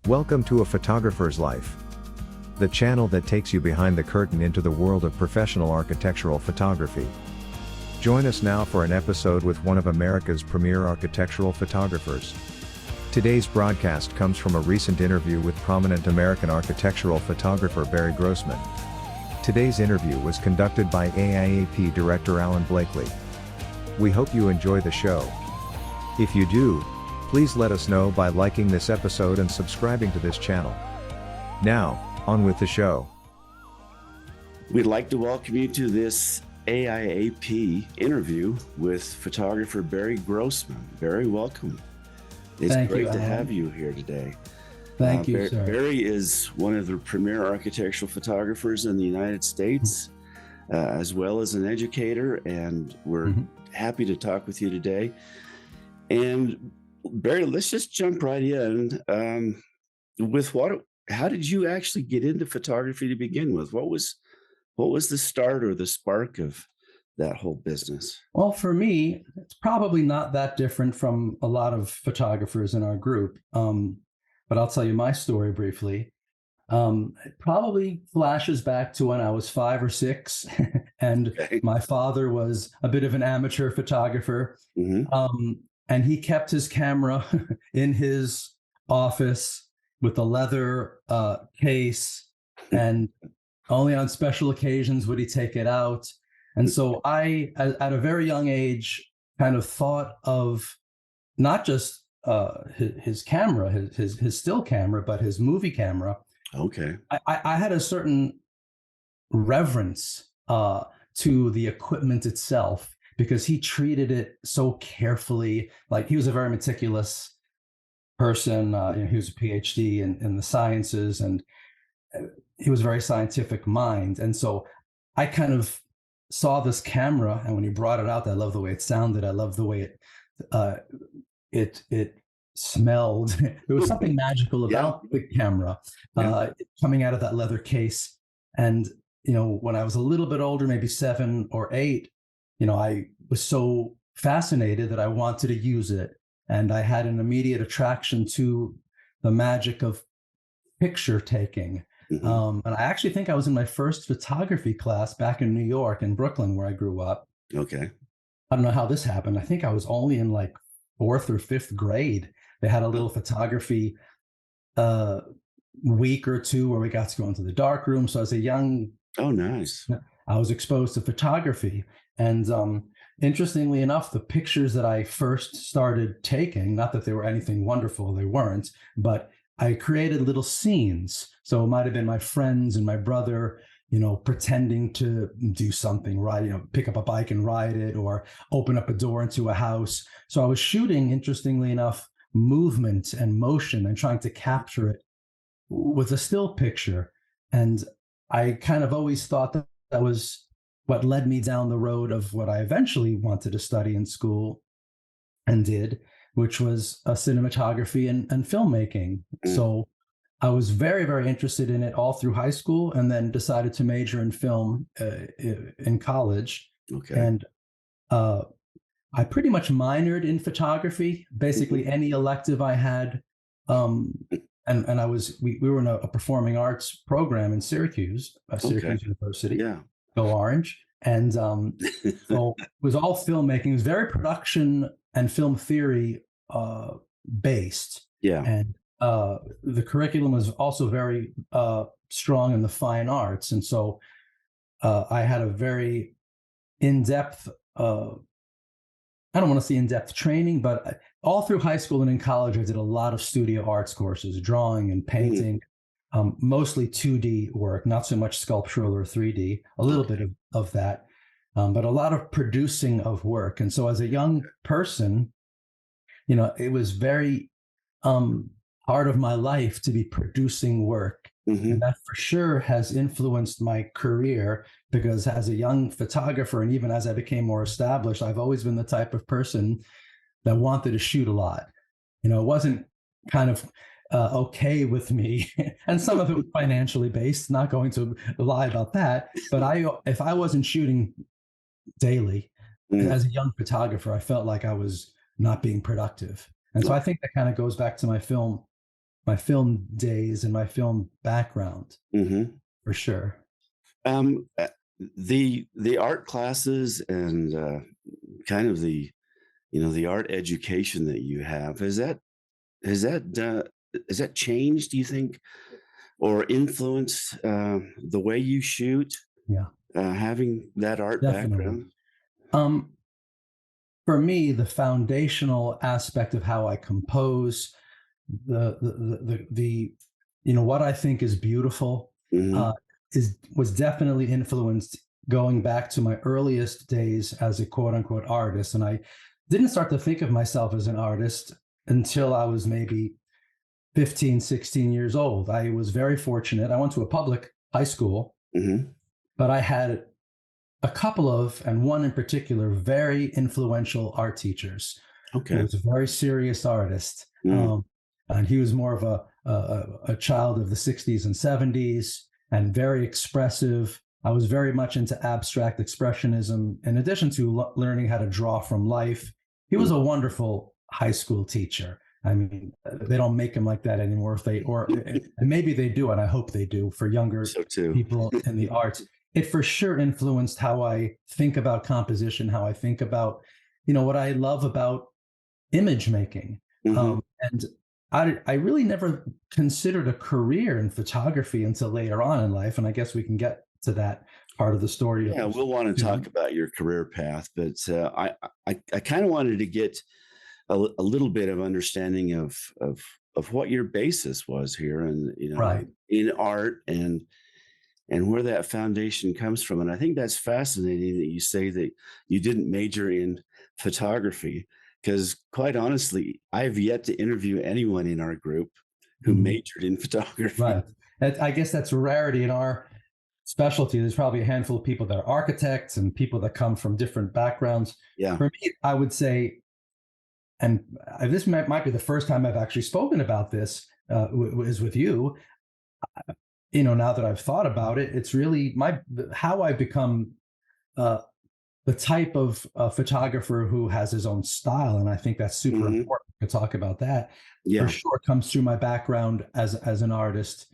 Welcome to A Photographer's Life, the channel that takes you behind the curtain into the world of professional architectural photography. Join us now for an episode with one of America's premier architectural photographers. Today's broadcast comes from a recent interview with prominent American architectural photographer Barry GROSSMAN. Today's interview was conducted by AIAP Director Alan Blakely. We hope you enjoy the show. If you do, please let us know by liking this episode and subscribing to this channel. Now, on with the show. We'd like to welcome you to this AIAP interview with photographer Barry GROSSMAN. Barry, welcome. It's great to have you here today. Thank you, sir. Barry is one of the premier architectural photographers in the United States, as well as an educator, and we're happy to talk with you today. And Barry, let's just jump right in with how did you actually get into photography to begin with? What was the start or the spark of that whole business? Well, for me, it's probably not that different from a lot of photographers in our group. But I'll tell you my story briefly. It probably flashes back to when I was 5 or 6, and my father was a bit of an amateur photographer. And he kept his camera in his office with a leather case, and only on special occasions would he take it out. And so I, at a very young age, kind of thought of not just his camera, his still camera, but his movie camera. Okay. I had a certain reverence to the equipment itself, because he treated it so carefully. Like, he was a very meticulous person. He was a PhD in the sciences, and he was a very scientific mind. And so I kind of saw this camera, and when he brought it out, I loved the way it sounded. I loved the way it smelled. There was something magical about the camera coming out of that leather case. And when I was a little bit older, maybe 7 or 8, I was so fascinated that I wanted to use it. And I had an immediate attraction to the magic of picture taking. And I actually think I was in my first photography class back in New York, in Brooklyn, where I grew up. Okay. I don't know how this happened. I think I was only in like 4th or 5th grade. They had a little photography week or two where we got to go into the dark room. So as a young... Oh, nice. I was exposed to photography. And interestingly enough, the pictures that I first started taking, not that they were anything wonderful, they weren't, but I created little scenes. So it might have been my friends and my brother, pretending to do something, right? Pick up a bike and ride it, or open up a door into a house. So I was shooting, interestingly enough, movement and motion and trying to capture it with a still picture. And I kind of always thought that was what led me down the road of what I eventually wanted to study in school and did, which was cinematography and filmmaking. So I was very, very interested in it all through high school, and then decided to major in film in college. Okay. And I pretty much minored in photography, basically any elective I had. And we were in a performing arts program in Syracuse, Syracuse University. Yeah. Go Orange. And so it was all filmmaking. It was very production and film theory based. Yeah. And the curriculum was also very strong in the fine arts. And so I had a very in-depth, I don't want to say in-depth training, but all through high school and in college, I did a lot of studio arts courses, drawing and painting. Mostly 2D work, not so much sculptural or 3D, a little bit of that, but a lot of producing of work. And so as a young person, it was very part of my life to be producing work. And that for sure has influenced my career, because as a young photographer, and even as I became more established, I've always been the type of person that wanted to shoot a lot. It wasn't kind of okay with me, and some of it was financially based, not going to lie about that, but if I wasn't shooting daily as a young photographer, I felt like I was not being productive. And so I think that kind of goes back to my film my film days and my film background, Hmm. for sure. Um, uh, the art classes and kind of the the art education that you have, has that has that changed, do you think, or influenced the way you shoot, Yeah, having that art definitely. background? Um, for me, the foundational aspect of how I compose, the what I think is beautiful, uh, Hmm. is was definitely influenced going back to my earliest days as a quote unquote artist. And I didn't start to think of myself as an artist until I was maybe 15, 16 years old. I was very fortunate. I went to a public high school, Hmm. but I had a couple of, and one in particular, very influential art teachers who Okay. was a very serious artist. Mm. And he was more of a child of the 60s and 70s and very expressive. I was very much into abstract expressionism, in addition to learning how to draw from life. He was Mm. a wonderful high school teacher. I mean, they don't make them like that anymore. If they, or and maybe they do, and I hope they do for younger So too. people in the arts. It for sure influenced how I think about composition, how I think about, what I love about image making. Hmm. And I really never considered a career in photography until later on in life. And I guess we can get to that part of the story Yeah, we'll want to talk soon. about your career path, but I kind of wanted to get a little bit of understanding of what your basis was here, and Right. in art, and where that foundation comes from. And I think that's fascinating that you say that you didn't major in photography, because quite honestly, I've yet to interview anyone in our group who Mhm. majored in photography. Right. I guess that's a rarity in our specialty. There's probably a handful of people that are architects and people that come from different backgrounds. Yeah. For me, I would say, and this might be the first time I've actually spoken about this, is with you. Now that I've thought about it, it's really how I become uh, the type of photographer who has his own style, and I think that's super Hmm. important to talk about that. For Yeah. sure, comes through my background as an artist,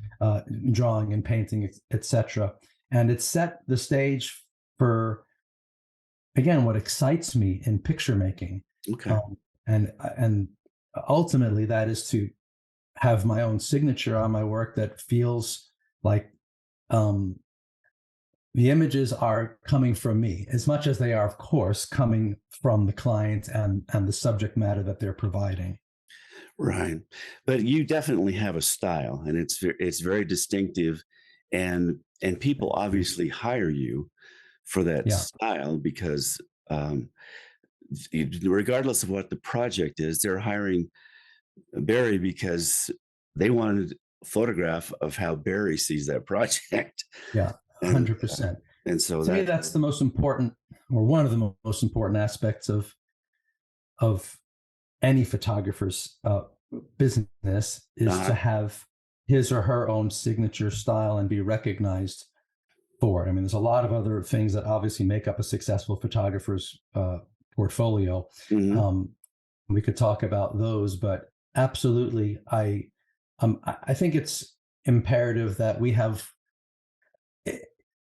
drawing and painting, etc. And it set the stage for, again, what excites me in picture making, Okay. um, and ultimately that is to have my own signature on my work that feels like, um, the images are coming from me as much as they are, of course, coming from the client and the subject matter that they're providing. Right. But you definitely have a style, and it's very distinctive, and people obviously hire you for that Yeah, style because um, regardless of what the project is, they're hiring Barry because they wanted a photograph of how Barry sees that project. yeah, and 100%. and so To me, that that's the most important, or one of the most important aspects of any photographer's business, is uh, to have his or her own signature style and be recognized for it. I mean, there's a lot of other things that obviously make up a successful photographer's portfolio. mhm. Um, we could talk about those, but absolutely, I think it's imperative that we have.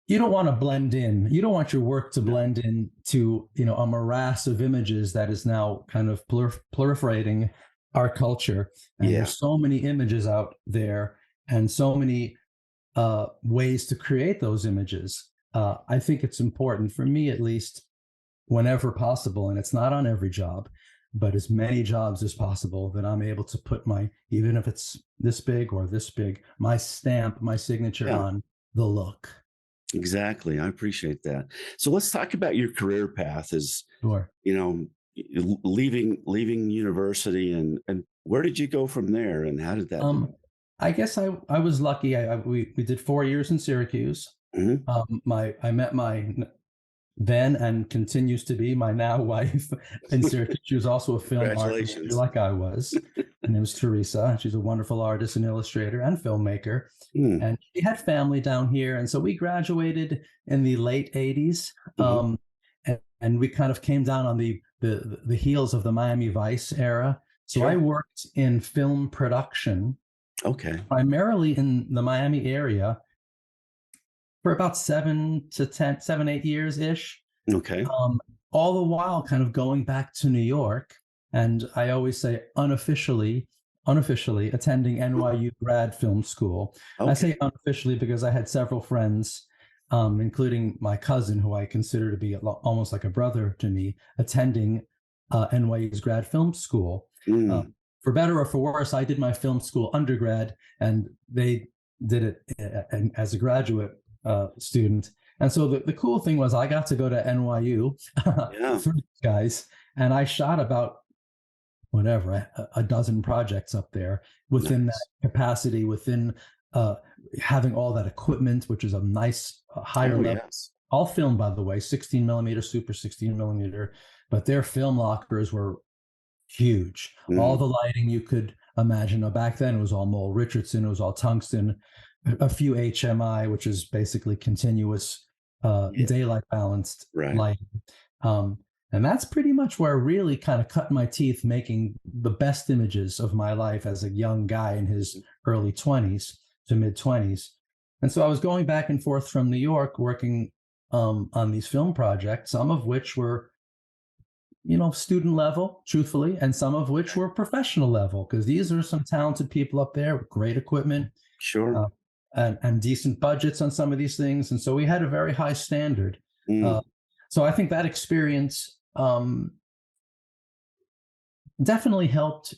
You don't want to blend in. You don't want your work to No. blend in to a morass of images that is now kind of proliferating our culture. And Yeah. there's so many images out there, and so many ways to create those images. I think it's important, for me at least, whenever possible, and it's not on every job, but as many jobs as possible, that I'm able to put my, even if it's this big or this big, my stamp, my signature Yeah. on the look. Exactly. I appreciate that. So let's talk about your career path. As Sure. you know, leaving university, and where did you go from there, and how did that Um, develop? I guess I was lucky. We did 4 years in Syracuse. Mhm. I met my then and continues to be my now wife in Syracuse. She was also a film art major Congratulations. like I was. Her name was Teresa. She's a wonderful artist and illustrator and filmmaker. Mm. And she had family down here. And so we graduated in the late 80s. Mhm. And we kind of came down on the heels of the Miami Vice era. So I Sure. worked in film production Okay. primarily in the Miami area for about 8 years ish. Okay. Um, all the while kind of going back to New York. And I always say unofficially attending NYU grad film school. I Okay. say unofficially because I had several friends, including my cousin, who I consider to be almost like a brother to me, attending NYU's grad film school. Uh, Mm, for better or for worse, I did my film school undergrad, and they did it as a graduate student. And so the cool thing was I got to go to NYU yeah. through these guys, and I shot about whatever a dozen projects up there within that Nice. capacity, within uh, having all that equipment, which is a nice higher Oh, level. yes. All film, by the way, 16 millimeter, super 16 millimeter, but their film lockers were huge. All Mm, the lighting you could imagine. Now, back then, it was all Mole Richardson, it was all tungsten, a few HMI, which is basically continuous yeah. daylight balanced Right. light. Um, and that's pretty much where I really kind of cut my teeth making the best images of my life as a young guy in his early 20s to mid 20s. And so I was going back and forth from New York working on these film projects, some of which were student level, truthfully, and some of which were professional level, because these are some talented people up there with great equipment Sure. uh, and decent budgets on some of these things. And so we had a very high standard. Uh, Mm, so I think that experience definitely helped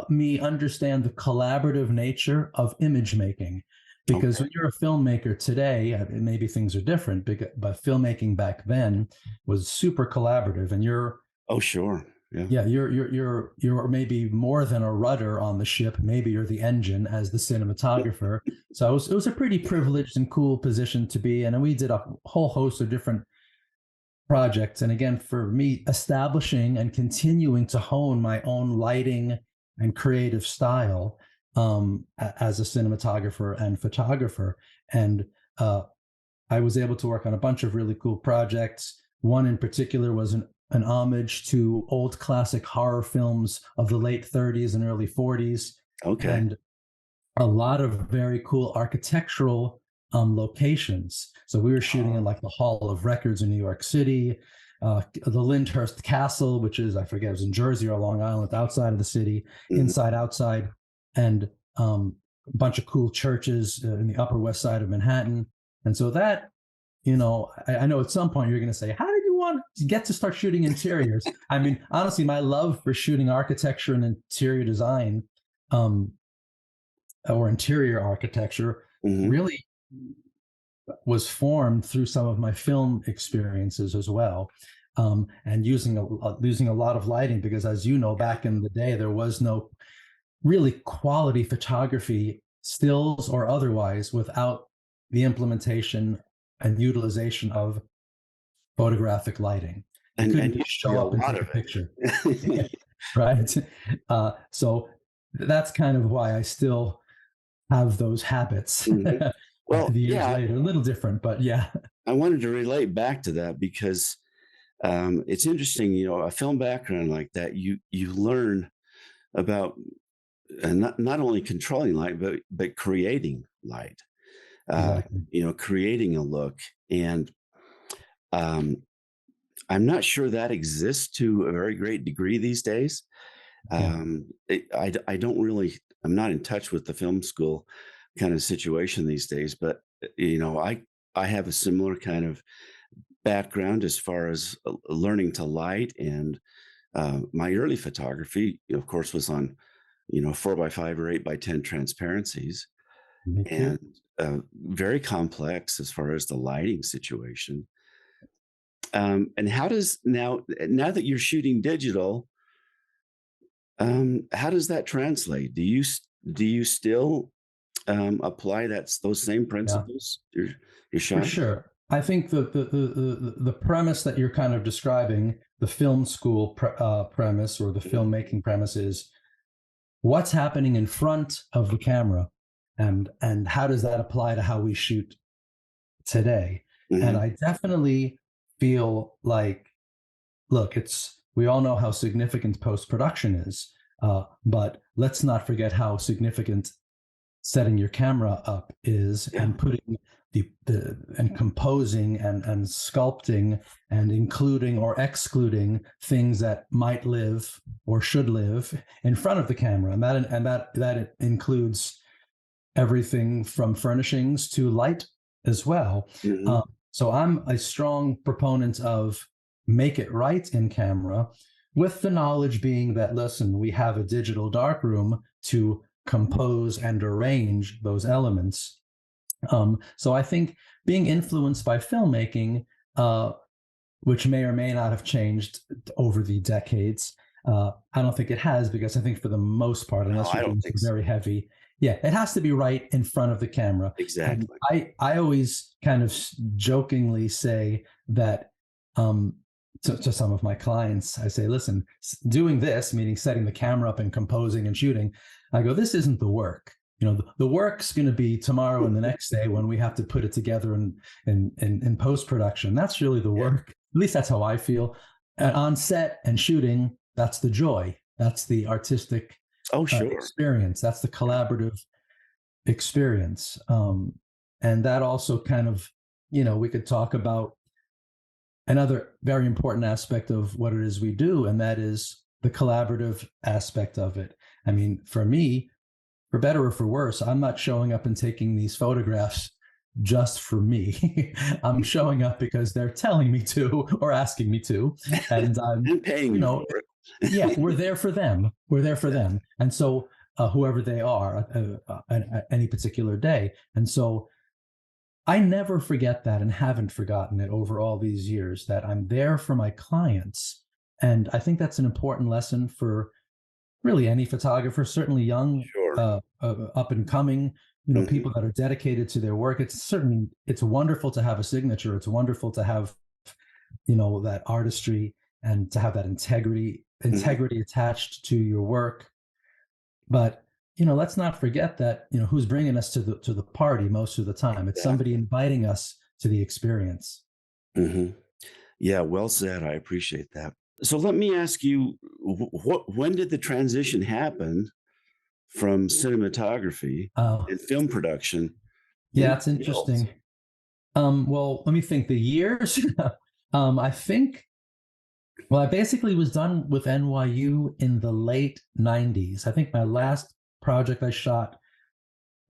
me understand the collaborative nature of image making. Because okay. when you're a filmmaker today, maybe things are different, but filmmaking back then was super collaborative, and you're Oh, sure. Yeah. yeah, you're maybe more than a rudder on the ship. Maybe you're the engine as the cinematographer. So it was a pretty privileged and cool position to be in. And we did a whole host of different projects. And again, for me, establishing and continuing to hone my own lighting and creative style as a cinematographer and photographer. And I was able to work on a bunch of really cool projects. One in particular was an homage to old classic horror films of the late 30s and early 40s, Okay. and a lot of very cool architectural locations. So we were shooting in like the Hall of Records in New York City, the Lyndhurst Castle, which is, I forget, it was in Jersey or Long Island, outside of the city, Mhm. inside, outside, and a bunch of cool churches in the Upper West Side of Manhattan. And so that, I know at some point you're going to say, how did you want to get to start shooting interiors? I mean, honestly, my love for shooting architecture and interior design um, or interior architecture Mhm. really was formed through some of my film experiences as well, and using a lot of lighting, because, as you know, back in the day there was no really quality photography, stills or otherwise, without the implementation and utilization of photographic lighting. You And couldn't just usually show a up and lot take a of picture, it. right? So that's kind of why I still have those habits Mhm. the Well, years yeah, later. A little different, but yeah. I wanted to relate back to that because it's interesting, a film background like that, you learn about not only controlling light, but creating light. Exactly. Creating a look, and um, I'm not sure that exists to a very great degree these days. Yeah. I don't really. I'm not in touch with the film school kind of situation these days, but I have a similar kind of background as far as learning to light, and my early photography, of course, was on 4x5 or 8x10 transparencies, Me too. and very complex as far as the lighting situation. And how does now that you're shooting digital, how does that translate? Do you still apply those same Yeah, principles to your for shot? sure. I think the premise that you're kind of describing, the film school premise, or the Mhm. filmmaking premise, is what's happening in front of the camera, and how does that apply to how we shoot today? And Mhm. I definitely feel like, look, we all know how significant post production is, but let's not forget how significant setting your camera up is, Yeah. and putting and composing and sculpting and including or excluding things that might live or should live in front of the camera, and that includes everything from furnishings to light as well. Mhm. So I'm a strong proponent of make it right in camera, with the knowledge being that, listen, we have a digital darkroom to compose and arrange those elements. So I think being influenced by filmmaking, which may or may not have changed over the decades, I don't think it has, because I think for the most part, No, unless I you're don't doing think some so. very heavy, yeah, it has to be right in front of the camera. And Exactly. I always kind of jokingly say that, to some of my clients, I say, listen, doing this, meaning setting the camera up and composing and shooting, I go, this isn't the work. You know, the work's going to be tomorrow and the next day when we have to put it together in post production. That's really the Yeah. work. At least that's how I feel. On set and shooting, that's the joy. That's the artistic Oh, sure. experience. That's the collaborative experience. And that also kind of, we could talk about another very important aspect of what it is we do, and that is the collaborative aspect of it. I mean, for me, for better or for worse, I'm not showing up and taking these photographs just for me. I'm showing up because they're telling me to or asking me to. And I'm, And paying you you know, for it. yeah, we're there for them. We're there for them. And so whoever they are at any particular day. And so I never forget that, and haven't forgotten it over all these years, that I'm there for my clients. And I think that's an important lesson for really any photographer, certainly young, Sure. up and coming, Mhm. people that are dedicated to their work. It's wonderful to have a signature. It's wonderful to have, that artistry, and to have that integrity Mhm. attached to your work. But, let's not forget that, who's bringing us to the party most of the time. It's somebody Exactly. inviting us to the experience. Mhm. Yeah, well said. I appreciate that. So let me ask you, when did the transition happen from cinematography Uh, and film production yeah, into it's stills? interesting. Well, let me think. The years. I think. Well, I basically was done with NYU in the late '90s. I think my last project I shot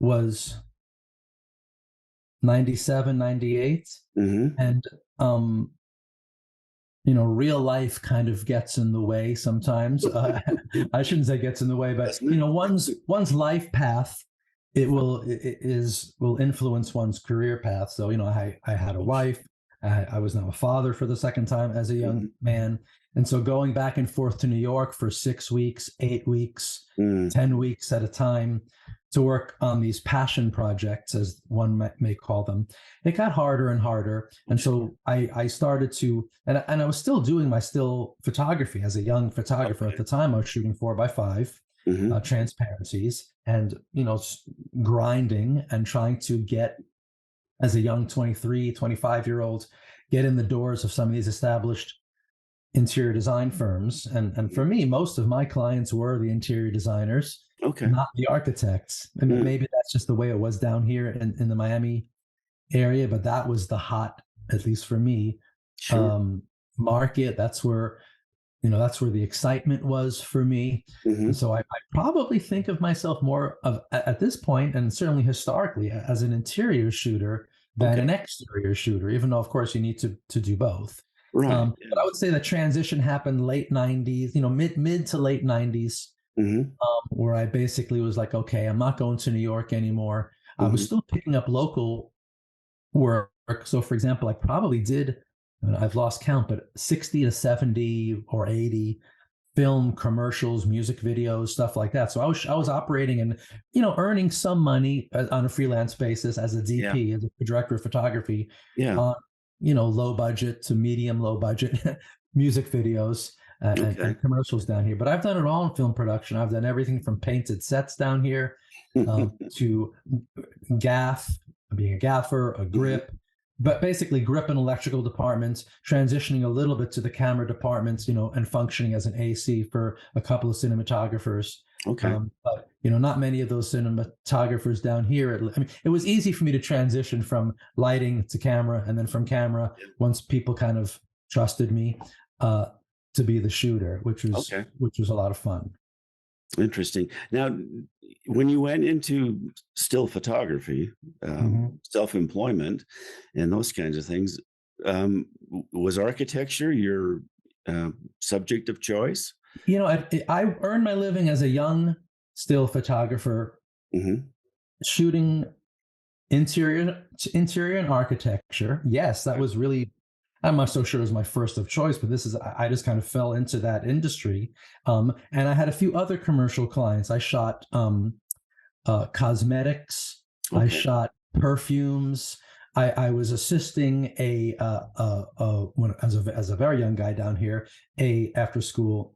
was '97, '98, Mhm. and um, real life kind of gets in the way sometimes. I shouldn't say gets in the way, but Doesn't it? one's life path, will influence one's career path. So I had a Oh, sure. wife. I was now a father for the second time as a young Mhm. man, and so going back and forth to New York for 6 weeks, 8 weeks, Mm. 10 weeks at a time to work on these passion projects, as one may call them, it got harder and harder. Oh, And sure. so I started to, and I was still doing my still photography as a young photographer. At Okay. the time, I was shooting 4x5 Mhm. transparencies, and grinding and trying to get, as a young 23, 25-year-old, get in the doors of some of these established interior design firms. And Mhm. for me, most of my clients were the interior designers, Okay. not the architects. And Mm. maybe that's just the way it was down here in the Miami area, but that was the hot, at least for me, Sure. um, market. That's where the excitement was for me. And Mhm. so I probably think of myself more of, at this point, and certainly historically, as an interior shooter than Okay. an exterior shooter, even though of course you need to do both. Right. But I Yeah. would say the transition happened late '90s, mid to late '90s, Mhm. where I basically was like, okay, I'm not going to New York anymore. I was Mhm. still picking up local work. So, for example, I probably did, I've lost count, but 60 to 70 or 80 film commercials, music videos, stuff like that. So I was operating and earning some money on a freelance basis as a Yeah. DP, as a director of photography, Yeah. on low budget to medium low budget music videos Okay. and commercials down here. But I've done it all in film production. I've done everything from painted sets down here, to gaff, being a gaffer, a Mhm. grip, but basically grip and electrical departments, transitioning a little bit to the camera departments, and functioning as an AC for a couple of cinematographers. Okay. But not many of those cinematographers down here. I mean, it was easy for me to transition from lighting to camera, and then from camera, Yeah. once people kind of trusted me, uh, to be the shooter, Okay. which was a lot of fun. Interesting. Now, when you went into still photography, Mhm. self-employment, and those kinds of things, was architecture your subject of choice? I earned my living as a young still photographer Hmm. shooting interior and architecture. Yes, that was really. I'm not so sure it was my first of choice, but I just kind of fell into that industry. And I had a few other commercial clients. I shot cosmetics. I Okay. shot perfumes. I was assisting as a very young guy down here, a after school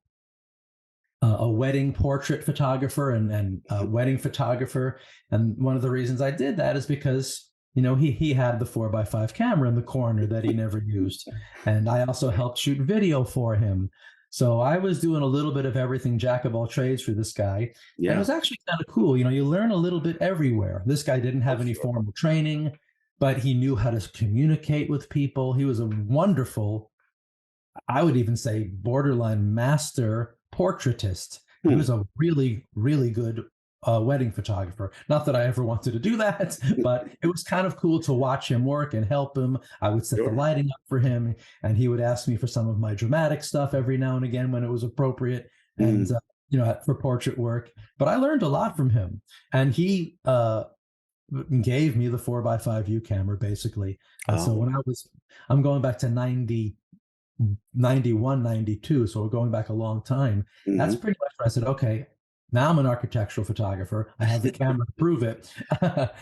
a wedding portrait photographer and Mhm. wedding photographer. And one of the reasons I did that is because he had the 4x5 camera in the corner that he never used, and I also helped shoot video for him. So I was doing a little bit of everything, jack of all trades for this guy, and it Yeah. was actually kind of cool. You learn a little bit everywhere. This guy didn't Oh, have any sure. formal training, but he knew how to communicate with people. He was a wonderful, I would even say, borderline master portraitist. He Hmm. was a really, really good wedding photographer. Not that I ever wanted to do that, but it was kind of cool to watch him work and help him. I would set the Sure. lighting up for him, and he would ask me for some of my dramatic stuff every now and again when it was appropriate, and Mm. for portrait work. But I learned a lot from him, and he gave me the 4x5 U camera basically. And so Oh. I'm going back to 91, 92. So we're going back a long time. That's Hmm. pretty much where I said, okay, now I'm an architectural photographer. I have the camera to prove it.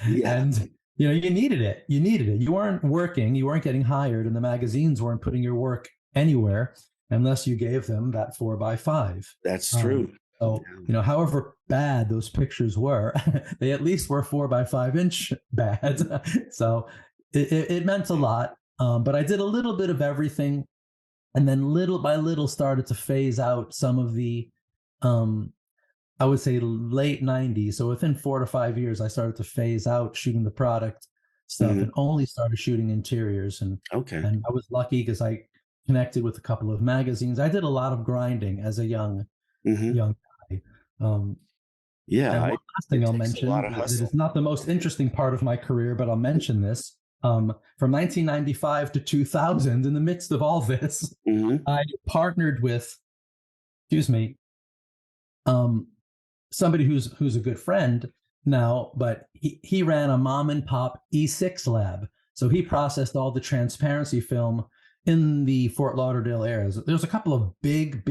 Yeah. And you needed it. You needed it. You weren't working, you weren't getting hired, and the magazines weren't putting your work anywhere unless you gave them that 4x5. That's Um, true. so, Yeah. however bad those pictures were, they at least were 4x5 inch bad. So it meant a lot. But I did a little bit of everything, and then little by little started to phase out some of the um I would say late 90s. So within 4 to 5 years I started to phase out shooting the product stuff and Hmm. only started shooting interiors. and Okay. and I was lucky because I connected with a couple of magazines. I did a lot of grinding as a Hmm. young guy. um Yeah. and one last thing It I'll takes a lot mention of that hustle. is not the most interesting part of my career, but I'll mention this. From 1995 to 2000, in the midst of all this, Hmm. I partnered with, excuse me, um, somebody who's a good friend now, but he ran a mom and pop E6 lab. So he processed all the transparency film in the Fort Lauderdale area. There's a couple of big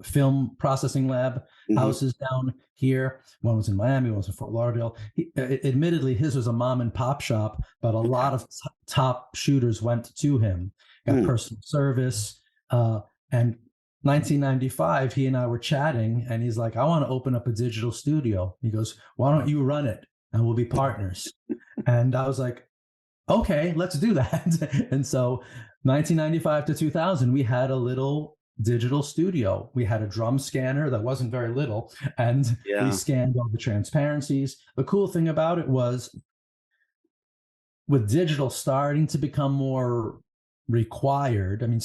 film processing lab Hmm. houses down here. One was in Miami, one was in Fort Lauderdale. Admittedly, his was a mom and pop shop, but a Okay. lot of top shooters went to him. Got Hmm. personal service, and 1995, he and I were chatting, and he's like, I want to open up a digital studio. He goes, why don't you run it and we'll be partners? And I was like, okay, let's do that. And so 1995 to 2000, we had a little digital studio. We had a drum scanner that wasn't very little, and we Yeah. scanned all the transparencies. The cool thing about it was, with digital starting to become more required, I mean,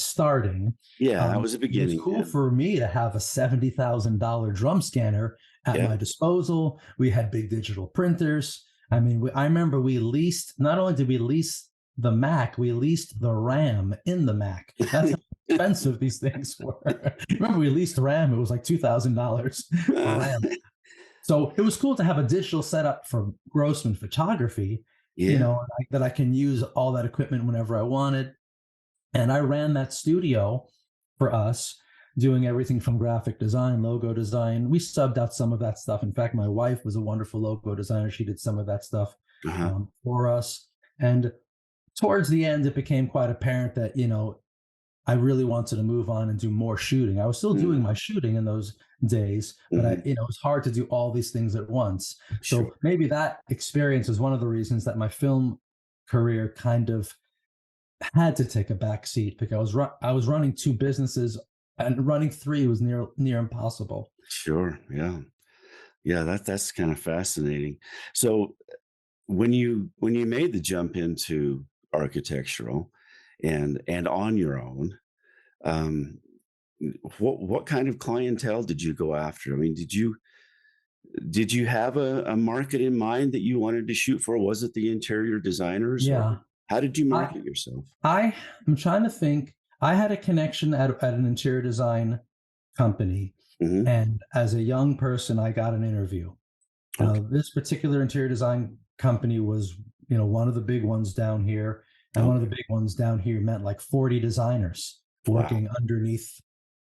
Yeah. That was the it was beginning. cool Yeah. for me to have a $70,000 drum scanner at Yeah. my disposal. We had big digital printers. I mean, I remember we leased, not only did we lease the Mac, we leased the RAM in the Mac. That's how expensive these things were. Remember, we leased RAM, it was like $2,000 for RAM. So it was cool to have a digital setup for Grossman photography, Yeah. that I can use all that equipment whenever I wanted. And I ran that studio for us, doing everything from graphic design, logo design. We subbed out some of that stuff. In fact, my wife was a wonderful logo designer. She did some of that stuff Uh-huh. for us. And towards the end, it became quite apparent that, I really wanted to move on and do more shooting. I was still doing my shooting in those days, but Mm-hmm. it was hard to do all these things at once. Sure. So maybe that experience is one of the reasons that my film career kind of had to take a back seat, because I was running two businesses, and running three was near impossible. Sure. Yeah. Yeah. That's kind of fascinating. So when you made the jump into architectural and on your own, um, what kind of clientele did you go after? I mean, did you have a market in mind that you wanted to shoot for? Was it the interior designers, or Yeah. how did you I market yourself? I am trying to think. I had a connection at an interior design company, Hmm. and as a young person, I got an interview. Okay. This particular interior design company was, one of the big ones down here, and one of the Okay. big ones down here meant like 40 designers Wow. working underneath,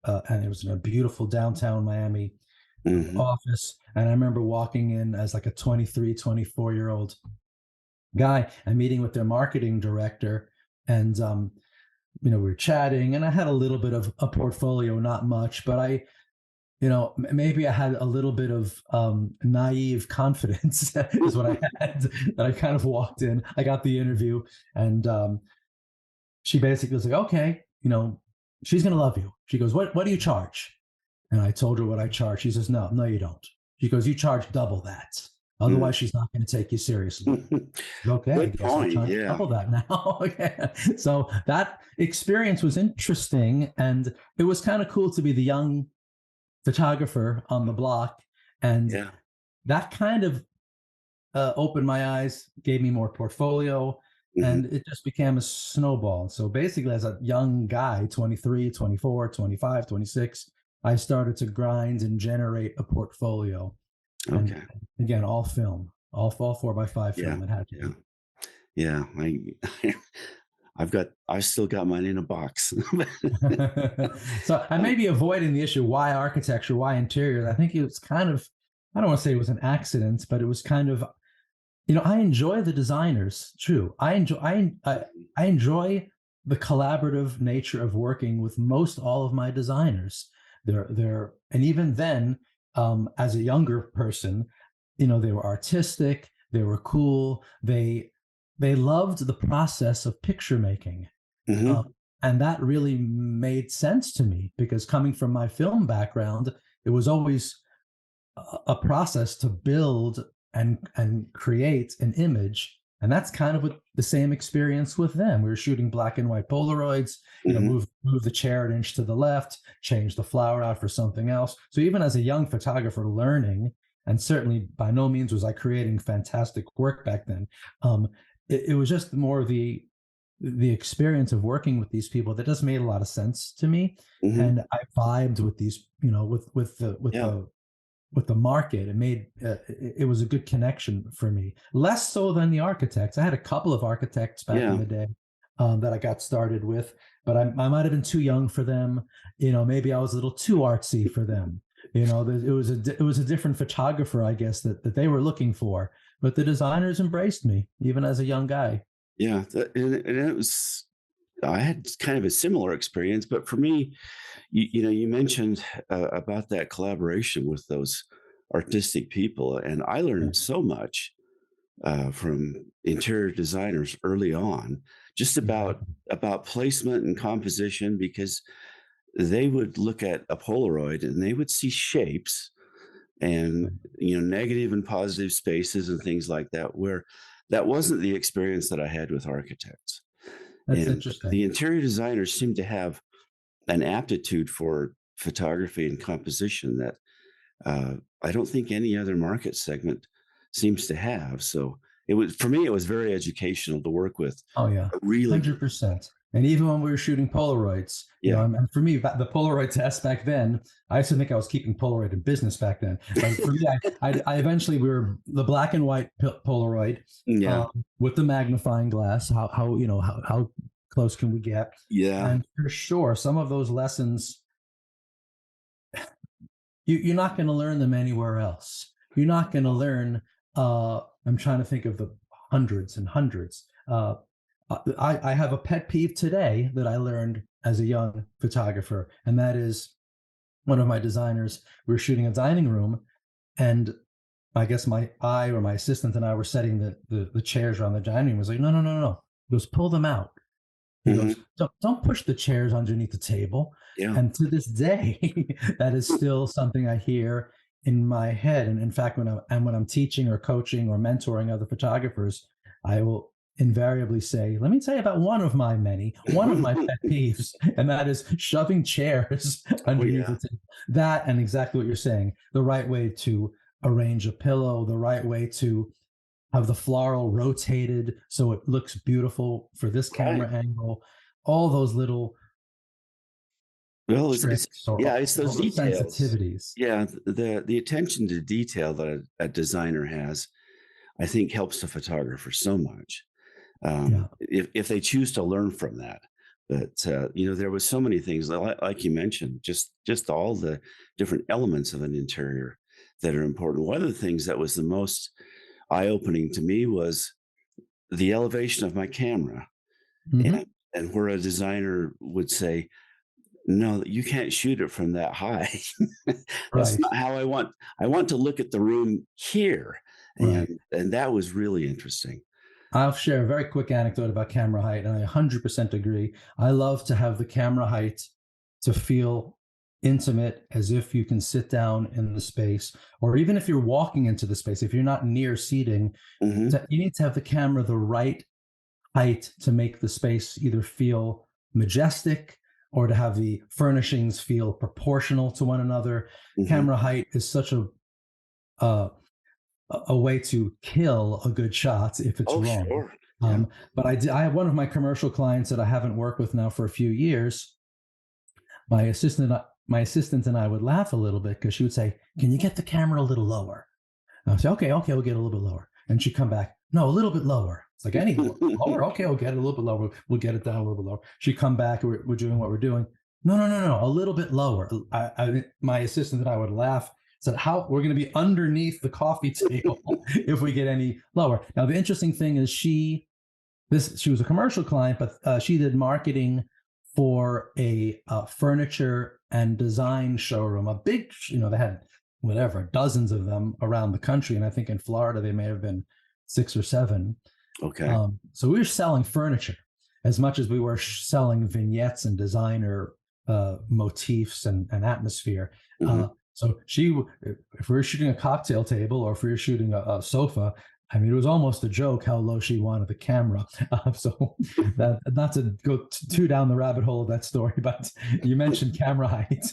and it was in a beautiful downtown Miami Hmm. office. And I remember walking in as like a 23, 24-year-old guy and meeting with their marketing director, and we were chatting, and I had a little bit of a portfolio, not much, but maybe I had a little bit of naive confidence is what I had, that I kind of walked in. I got the interview, and she basically was like, okay, she's going to love you. She goes, what do you charge? And I told her what I charge. She says, no, you don't. She goes, you charge double that. Mm. Otherwise, she's not going to take you seriously. Okay, I Good guess I'll point. charge Yeah. double that now. Okay. So that experience was interesting. And it was kind of cool to be the young photographer on the block. And Yeah. that kind of opened my eyes, gave me more portfolio, Hmm. and it just became a snowball. So basically, as a young guy, 23, 24, 25, 26, I started to grind and generate a portfolio. And Okay. again, all film, all 4x5 Yeah. film, it had to Yeah. be. Yeah. I still got mine in a box. So I may be avoiding the issue, why architecture, why interior. I think it was kind of, I don't want to say it was an accident, but it was kind of, I enjoy the designers. True, I enjoy the collaborative nature of working with most all of my designers. And even then, as a younger person, they were artistic, they were cool, they loved the process of picture making, um, Hmm. and that really made sense to me, because coming from my film background, it was always a process to build and create an image. And that's kind of what the same experience with them. We were shooting black and white Polaroids, Hmm. move the chair an inch to the left, change the flower out for something else. So even as a young photographer learning, and certainly by no means was I creating fantastic work back then, it was just more of the experience of working with these people that just made a lot of sense to me. Hmm. And I vibed with these, Yeah. with the market. It was a good connection for me, less so than the architects. I had a couple of architects back in Yeah. the day, that I got started with, but I might have been too young for them. Maybe I was a little too artsy for them. It was a different photographer, I guess, that they were looking for, but the designers embraced me even as a young guy. Yeah. And it was, I had kind of a similar experience, but for me, you mentioned about that collaboration with those artistic people, and I Yeah, learned so much from interior designers early on, just exactly. about placement and composition, because they would look at a Polaroid and they would see shapes and negative and positive spaces and things like that, where that wasn't the experience that I had with architects. That's And the interesting. interior designers seem to have an aptitude for photography and composition that I don't think any other market segment seems to have. So it was, for me, it was very educational to work with Oh yeah, a really good. 100%. And even when we were shooting Polaroids, Yeah. and for me, the Polaroid test back then, I used to think I was keeping Polaroid in business back then. But for me, I eventually, we were the black and white Polaroid, Yeah. with the magnifying glass. How close can we get? Yeah. And for sure, some of those lessons, you're not going to learn them anywhere else. You're not going to learn. I'm trying to think of the hundreds and hundreds. I have a pet peeve today that I learned as a young photographer, and that is one of my designers. We were shooting a dining room, and I guess my assistant and I were setting the chairs around the dining room. Was like, no, no, no, no. He goes, pull them out. He Hmm. goes, don't push the chairs underneath the table. Yeah. And to this day, that is still something I hear in my head. And in fact, when I'm teaching or coaching or mentoring other photographers, I will invariably say, let me tell you about one of my pet peeves, and that is shoving chairs Oh underneath yeah. the table. That, and exactly what you're saying, the right way to arrange a pillow, the right way to have the floral rotated so it looks beautiful for this Right. camera angle, all those little Well, it's tricks or yeah, it's all those those details. sensitivities. Yeah, the attention to detail that a designer has, I think, helps the photographer so much. Yeah. If they choose to learn from that. But there was so many things like you mentioned, just all the different elements of an interior that are important. One of the things that was the most eye opening to me was the elevation of my camera, Hmm. and where a designer would say, "No, you can't shoot it from that high. That's Right. not how I want. I want to look at the room here," Right. and that was really interesting. I'll share a very quick anecdote about camera height, and I 100% agree. I love to have the camera height to feel intimate, as if you can sit down in the space, or even if you're walking into the space, if you're not near seating, Hmm. you need to have the camera the right height to make the space either feel majestic or to have the furnishings feel proportional to one another. Hmm. Camera height is such uh, a way to kill a good shot if it's Oh, wrong. sure. Yeah. Um, but I have one of my commercial clients that I haven't worked with now for a few years. My assistant and I would laugh a little bit because she would say, "Can you get the camera a little lower?" And I'll say, "Okay, we'll get a little bit lower." And she'd come back, "No, a little bit lower." It's like, "Any lower? Okay, we'll get it a little bit lower. We'll get it down a little bit lower." She'd come back, we're doing what we're doing. No, no, no, no, a little bit lower. My assistant and I would laugh. Said, "How we're going to be underneath the coffee table if we get any lower." Now, the interesting thing is she was a commercial client, but she did marketing for a furniture and design showroom, a big, they had whatever, dozens of them around the country. And I think in Florida, they may have been 6 or 7. Okay. So we were selling furniture as much as we were selling vignettes and designer motifs and atmosphere. Hmm. So if we were shooting a cocktail table or if we were shooting a sofa, I mean, it was almost a joke how low she wanted the camera. So that, not to go too down the rabbit hole of that story, but you mentioned camera height.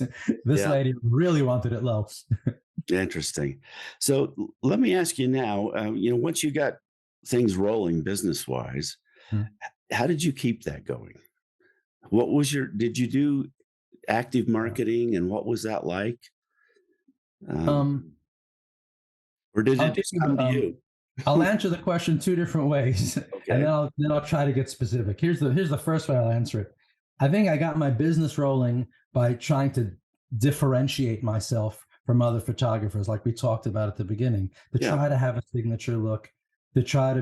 This Yeah. lady really wanted it low. Interesting. So let me ask you now. Once you got things rolling business wise, how did you keep that going? What was your? Did you do active marketing, and what was that like? Um, Um, or did I'll it give just you come to you? I'll answer the question two different ways, and Okay. then I'll try to get specific. Here's the first way I'll answer it. I think I got my business rolling by trying to differentiate myself from other photographers, like we talked about at the beginning, to Yeah. try to have a signature look, to try to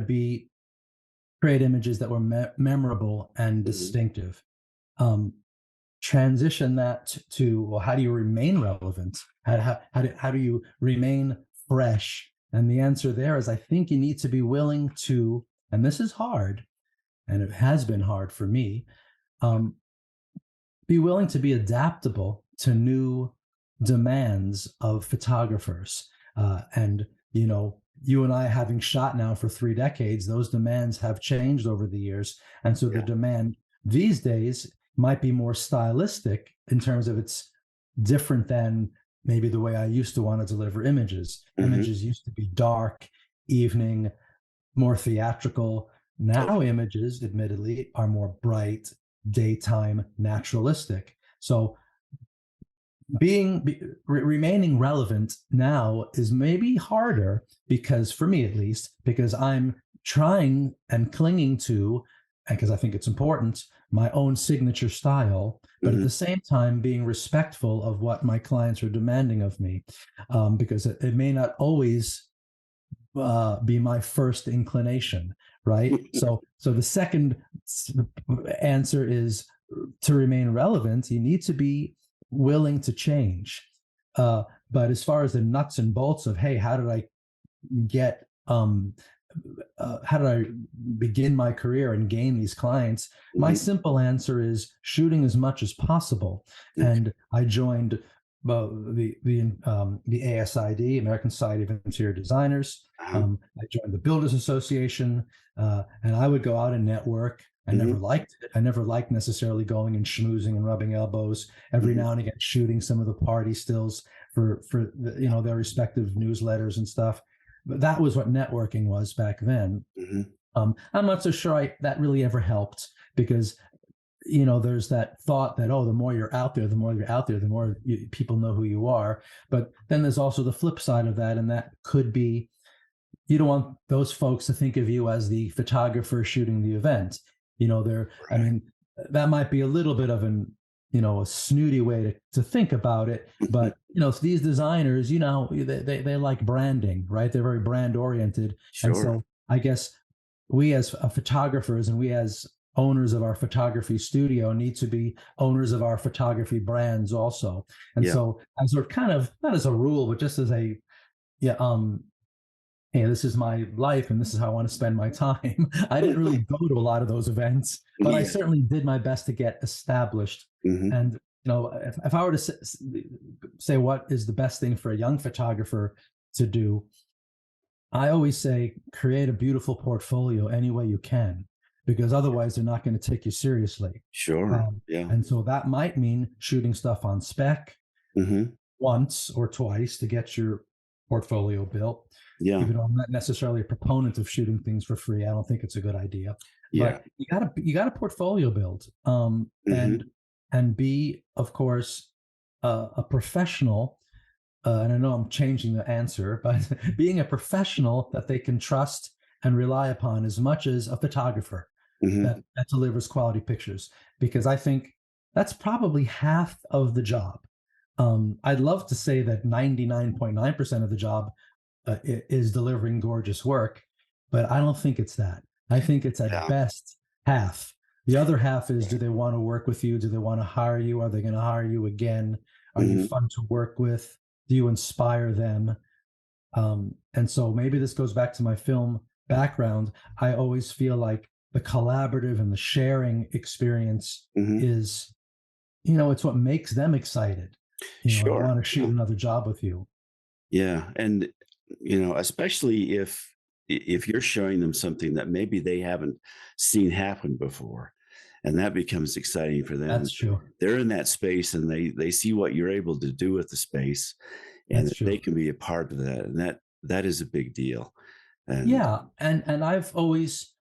create images that were memorable and Hmm. distinctive. Um, Transition that to, well, how do you remain relevant? How do you remain fresh? And the answer there is, I think you need to be willing to, and this is hard, and it has been hard for me, um, be willing to be adaptable to new demands of photographers. And, you and I having shot now for 3 decades, those demands have changed over the years. And so the Yeah. demand these days might be more stylistic in terms of it's different than maybe the way I used to want to deliver images. Hmm. Images used to be dark, evening, more theatrical. Now Okay. images, admittedly, are more bright, daytime, naturalistic. So remaining relevant now is maybe harder, because for me at least, because I'm trying and clinging to, and because I think it's important, my own signature style, but at Hmm. the same time being respectful of what my clients are demanding of me, because it may not always be my first inclination, right? So the second answer is, to remain relevant, you need to be willing to change. But as far as the nuts and bolts of, hey, how did I get how did I begin my career and gain these clients? My simple answer is shooting as much as possible. And I joined the ASID, American Society of Interior Designers. I joined the Builders Association, and I would go out and network. I never liked it. I never liked necessarily going and schmoozing and rubbing elbows. Every now and again, shooting some of the party stills for their respective newsletters and stuff. But that was what networking was back then. I'm not so sure that really ever helped, because there's that thought that, oh, the more you're out there, the more people know who you are. But then there's also the flip side of that, and that could be, you don't want those folks to think of you as the photographer shooting the event. I mean, that might be a little bit of a snooty way to think about it. But, these designers, they like branding, right? They're very brand oriented. Sure. And so I guess we as photographers and we as owners of our photography studio need to be owners of our photography brands also. And so as a kind of, not as a rule, but just as a, hey, this is my life and this is how I want to spend my time. I didn't really go to a lot of those events, but I certainly did my best to get established. And, if I were to say what is the best thing for a young photographer to do, I always say create a beautiful portfolio any way you can, because otherwise they're not going to take you seriously. Sure. And so that might mean shooting stuff on spec once or twice to get your portfolio built. Even though I'm not necessarily a proponent of shooting things for free, I don't think it's a good idea. But you got a portfolio build, and be, of course, a professional. And I know I'm changing the answer, but being a professional that they can trust and rely upon as much as a photographer that delivers quality pictures, because I think that's probably half of the job. I'd love to say that 99.9% of the job is delivering gorgeous work, but I don't think it's that. I think it's at best half. The other half is, do they want to work with you? Do they want to hire you? Are they going to hire you again? Are you fun to work with? Do you inspire them? And so maybe this goes back to my film background. I always feel like the collaborative and the sharing experience is, it's what makes them excited. I want to shoot another job with you. And especially if you're showing them something that maybe they haven't seen happen before, and that becomes exciting for them. That's true. They're in that space and they see what you're able to do with the space, and they can be a part of that. And that is a big deal. And and I've always,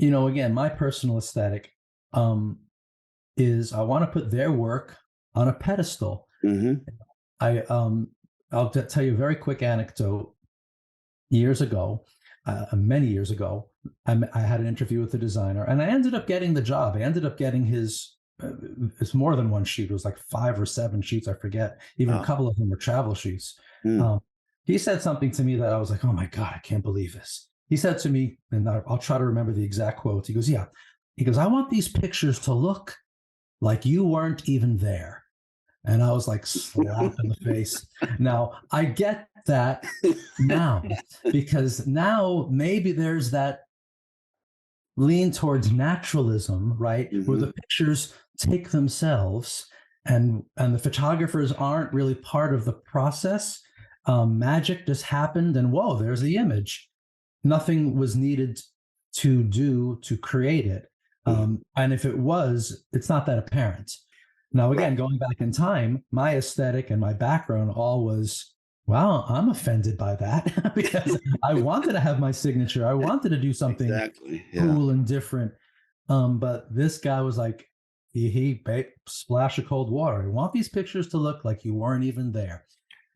again, my personal aesthetic is I want to put their work on a pedestal. I'll tell you a very quick anecdote. Years ago, many years ago, I had an interview with the designer, and I ended up getting the job. I ended up getting his, it's more than one shoot. It was like 5 or 7 shoots, I forget. Even a couple of them were travel shoots. He said something to me that I was like, oh my God, I can't believe this. He said to me, and I'll try to remember the exact quote. He goes, I want these pictures to look like you weren't even there. And I was like slapped in the face. Now, I get that now, because now maybe there's that lean towards naturalism, right? Where the pictures take themselves and the photographers aren't really part of the process. Magic just happened and whoa, there's the image. Nothing was needed to do to create it. And if it was, it's not that apparent. Now, again, going back in time, my aesthetic and my background all was, wow, I'm offended by that because I wanted to have my signature. I wanted to do something cool and different. But this guy was like, he splash of cold water. I want these pictures to look like you weren't even there.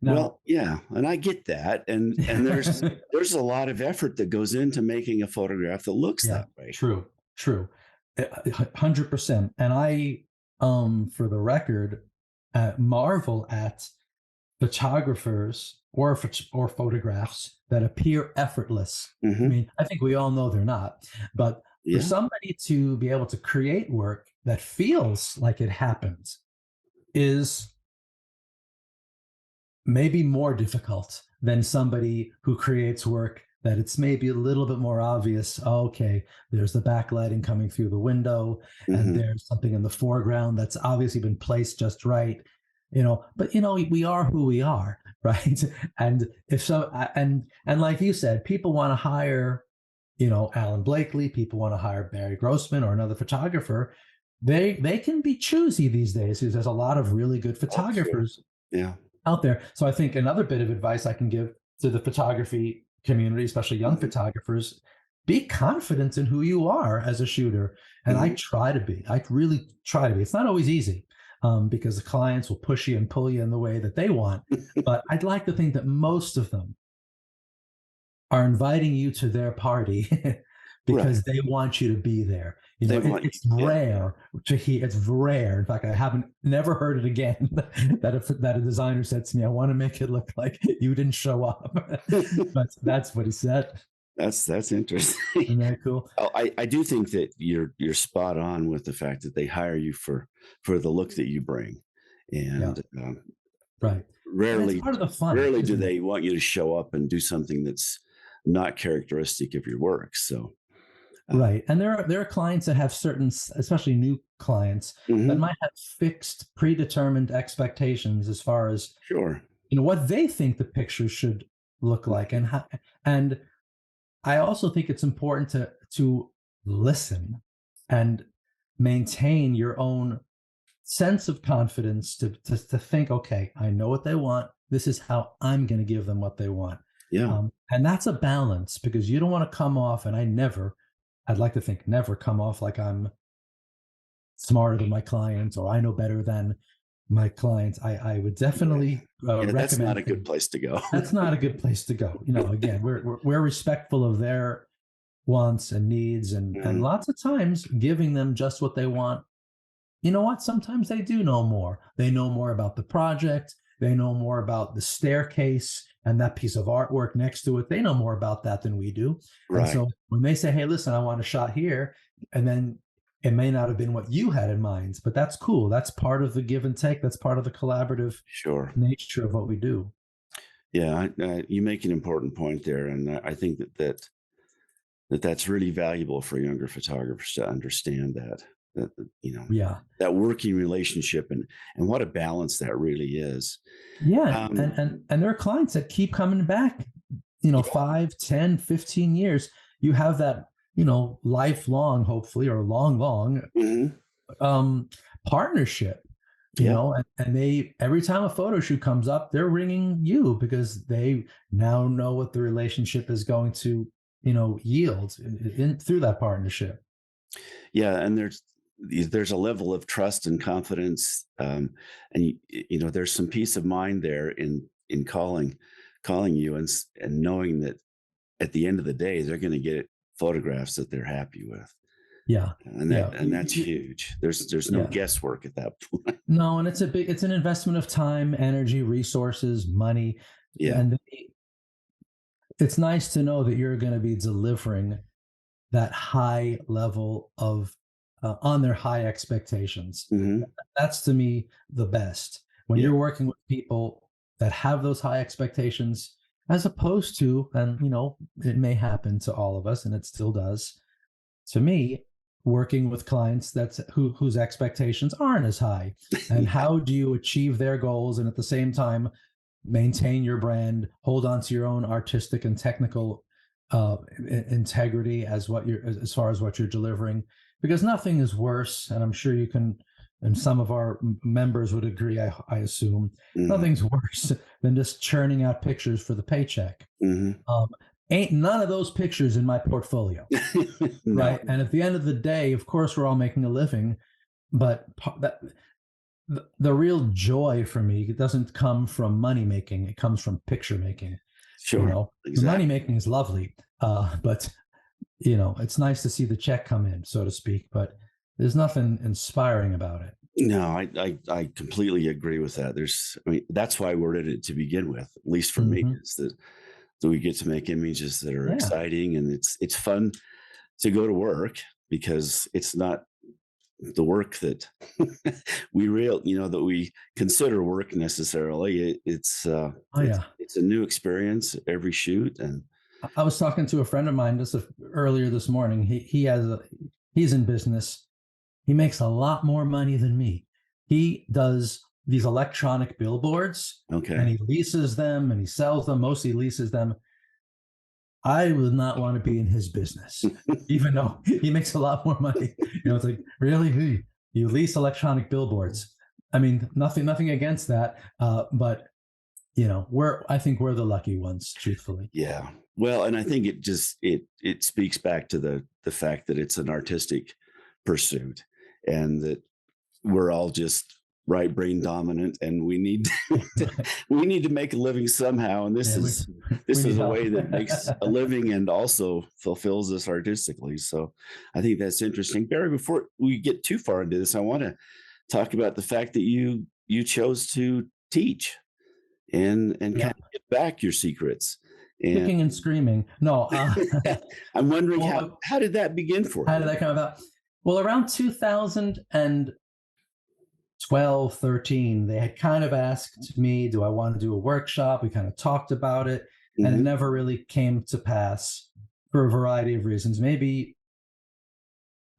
Now, and I get that. And there's a lot of effort that goes into making a photograph that looks that way. True. 100%. And I, for the record, marvel at photographers or photographs that appear effortless. I mean, I think we all know they're not, but for somebody to be able to create work that feels like it happens is maybe more difficult than somebody who creates work that it's maybe a little bit more obvious. Oh, okay, there's the backlighting coming through the window, and Hmm. there's something in the foreground that's obviously been placed just right. But we are who we are, right? And if so, and like you said, people want to hire, Alan Blakely. People want to hire Barry Grossman or another photographer. They can be choosy these days because there's a lot of really good Oh, sure. photographers Yeah. out there. So I think another bit of advice I can give to the photography community, especially young Hmm. photographers, be confident in who you are as a shooter. And I Hmm. try to be. I really try to be. It's not always easy because the clients will push you and pull you in the way that they want. But I'd like to think that most of them are inviting you to their party Right. because they want you to be there. They want you. It's Yeah. rare to hear. It's rare. In fact, I haven't never heard it again that a designer said to me, "I want to make it look like you didn't show up." But that's what he said. That's interesting. Isn't that cool? Oh, I do think that you're spot on with the fact that they hire you for the look that you bring, Yeah, and right. And it's rarely part of the fun, rarely do isn't it? they want you to show up and do something that's not characteristic of your work. So, uh, Right. And there are clients that have certain, especially new clients, that mhm, might have fixed, predetermined expectations as far as sure, what they think the picture should look like, and I also think it's important to listen and maintain your own sense of confidence to think, okay, I know what they want. This is how I'm going to give them what they want. yeah, And that's a balance because you don't want to come off, and I'd like to think never come off like I'm smarter than my clients or I know better than my clients. I would yeah, definitely yeah. That's not recommend a good place to go. that's not a good place to go. Again, we're respectful of their wants and needs, and Mhm, lots of times giving them just what they want. You know what? Sometimes they do know more. They know more about the project. They know more about the staircase and that piece of artwork next to it. They know more about that than we do. And right, so when they say, "Hey, listen, I want a shot here," and then it may not have been what you had in mind, but that's cool. That's part of the give and take. That's part of the collaborative sure. nature of what we do. Yeah, you make an important point there, and I think that's really valuable for younger photographers to understand that Yeah. that working relationship and what a balance that really is. Yeah. And Um, and and there are clients that keep coming back, yeah. 5, 10, 15 years. You have that, lifelong, hopefully, or long Mhm. um partnership, Yeah, and they every time a photo shoot comes up, they're ringing you because they now know what the relationship is going to, yield through that partnership. yeah, and there's a level of trust and confidence, and there's some peace of mind there in calling you and knowing that at the end of the day they're going to get photographs that they're happy with, Yeah. and that Yeah. and that's huge. There's no Yeah. guesswork at that point. No, and it's an investment of time, energy, resources, money, Yeah. and it's nice to know that you're going to be delivering that high level of on their high expectations. Hmm. That's to me the best when Yeah. you're working with people that have those high expectations, as opposed to, and it may happen to all of us, and it still does to me, working with clients whose expectations aren't as high. And Yeah. how do you achieve their goals and at the same time maintain your brand, hold on to your own artistic and technical integrity as far as what you're delivering? Because nothing is worse, and I'm sure you can, and some of our members would agree. I assume Hmm. nothing's worse than just churning out pictures for the paycheck. Hmm. Um, ain't none of those pictures in my portfolio, No. right? And at the end of the day, of course, we're all making a living, but the real joy for me doesn't come from money making; it comes from picture making. Sure. The money Exactly. making is lovely, but it's nice to see the check come in, so to speak. But there's nothing inspiring about it. No, I completely agree with that. I mean, that's why we're in it to begin with, at least for me, Hmm. is that we get to make images that are Yeah, exciting, and it's fun to go to work because it's not the work that that we consider work necessarily. oh yeah, It's a new experience every shoot, and I was talking to a friend of mine just earlier this morning. He's in business. He makes a lot more money than me. He does these electronic billboards, and Okay. he leases them and he sells them. Mostly leases them. I would not want to be in his business, even though he makes a lot more money. It's like, really, you lease electronic billboards. I mean, nothing against that, but I think we're the lucky ones, truthfully. Yeah. Well, and I think it speaks back to the fact that it's an artistic pursuit, and that we're all just right brain dominant, and we need we need to make a living somehow. And this Yeah, is we need a help. way that makes a living and also fulfills us artistically. So I think that's interesting. Barry, before we get too far into this, I want to talk about the fact that you chose to teach and Yeah, kind of get back your secrets. And kicking and screaming. No, I'm wondering well, how did that begin for how you? did that come about? Well, around 2012, 13, they had kind of asked me, do I want to do a workshop? We kind of talked about it, and it Mhm. never really came to pass for a variety of reasons. Maybe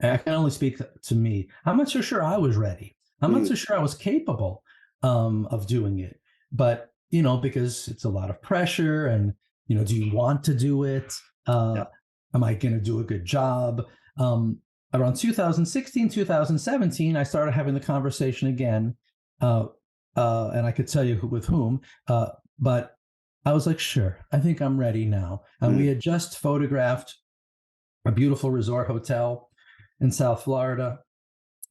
I can only speak to me. I'm not so sure I was ready. I'm not Mm, so sure I was capable of doing it. But because it's a lot of pressure, and do you want to do it? yeah. Am I going to do a good job? Around 2016, 2017, I started having the conversation again, uh, and I could tell you with whom. But I was like, sure, I think I'm ready now. And we Mm, had just photographed a beautiful resort hotel in South Florida.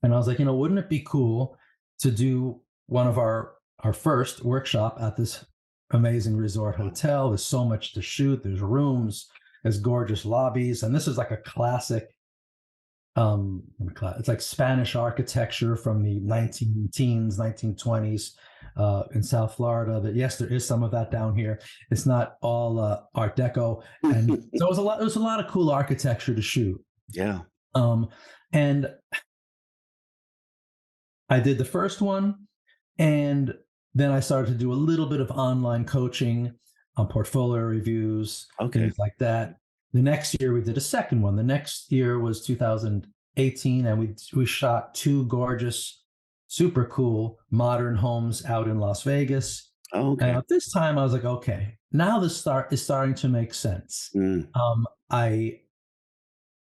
And I was like, wouldn't it be cool to do one of our first workshop at this amazing resort hotel? There's so much to shoot. There's rooms, there's gorgeous lobbies, and this is like a classic. It's like Spanish architecture from the 19 teens, 1920s in South Florida. That yes, there is some of that down here. It's not all Art Deco, and so it was a lot. It was a lot of cool architecture to shoot. yeah. Um, and I did the first one, and then I started to do a little bit of online coaching on portfolio reviews, Okay. things like that. The next year we did a second one. The next year was 2018, and we shot two gorgeous, super cool modern homes out in Las Vegas. Oh, And okay. at this time, I was like, okay, now the start is starting to make sense. Mm,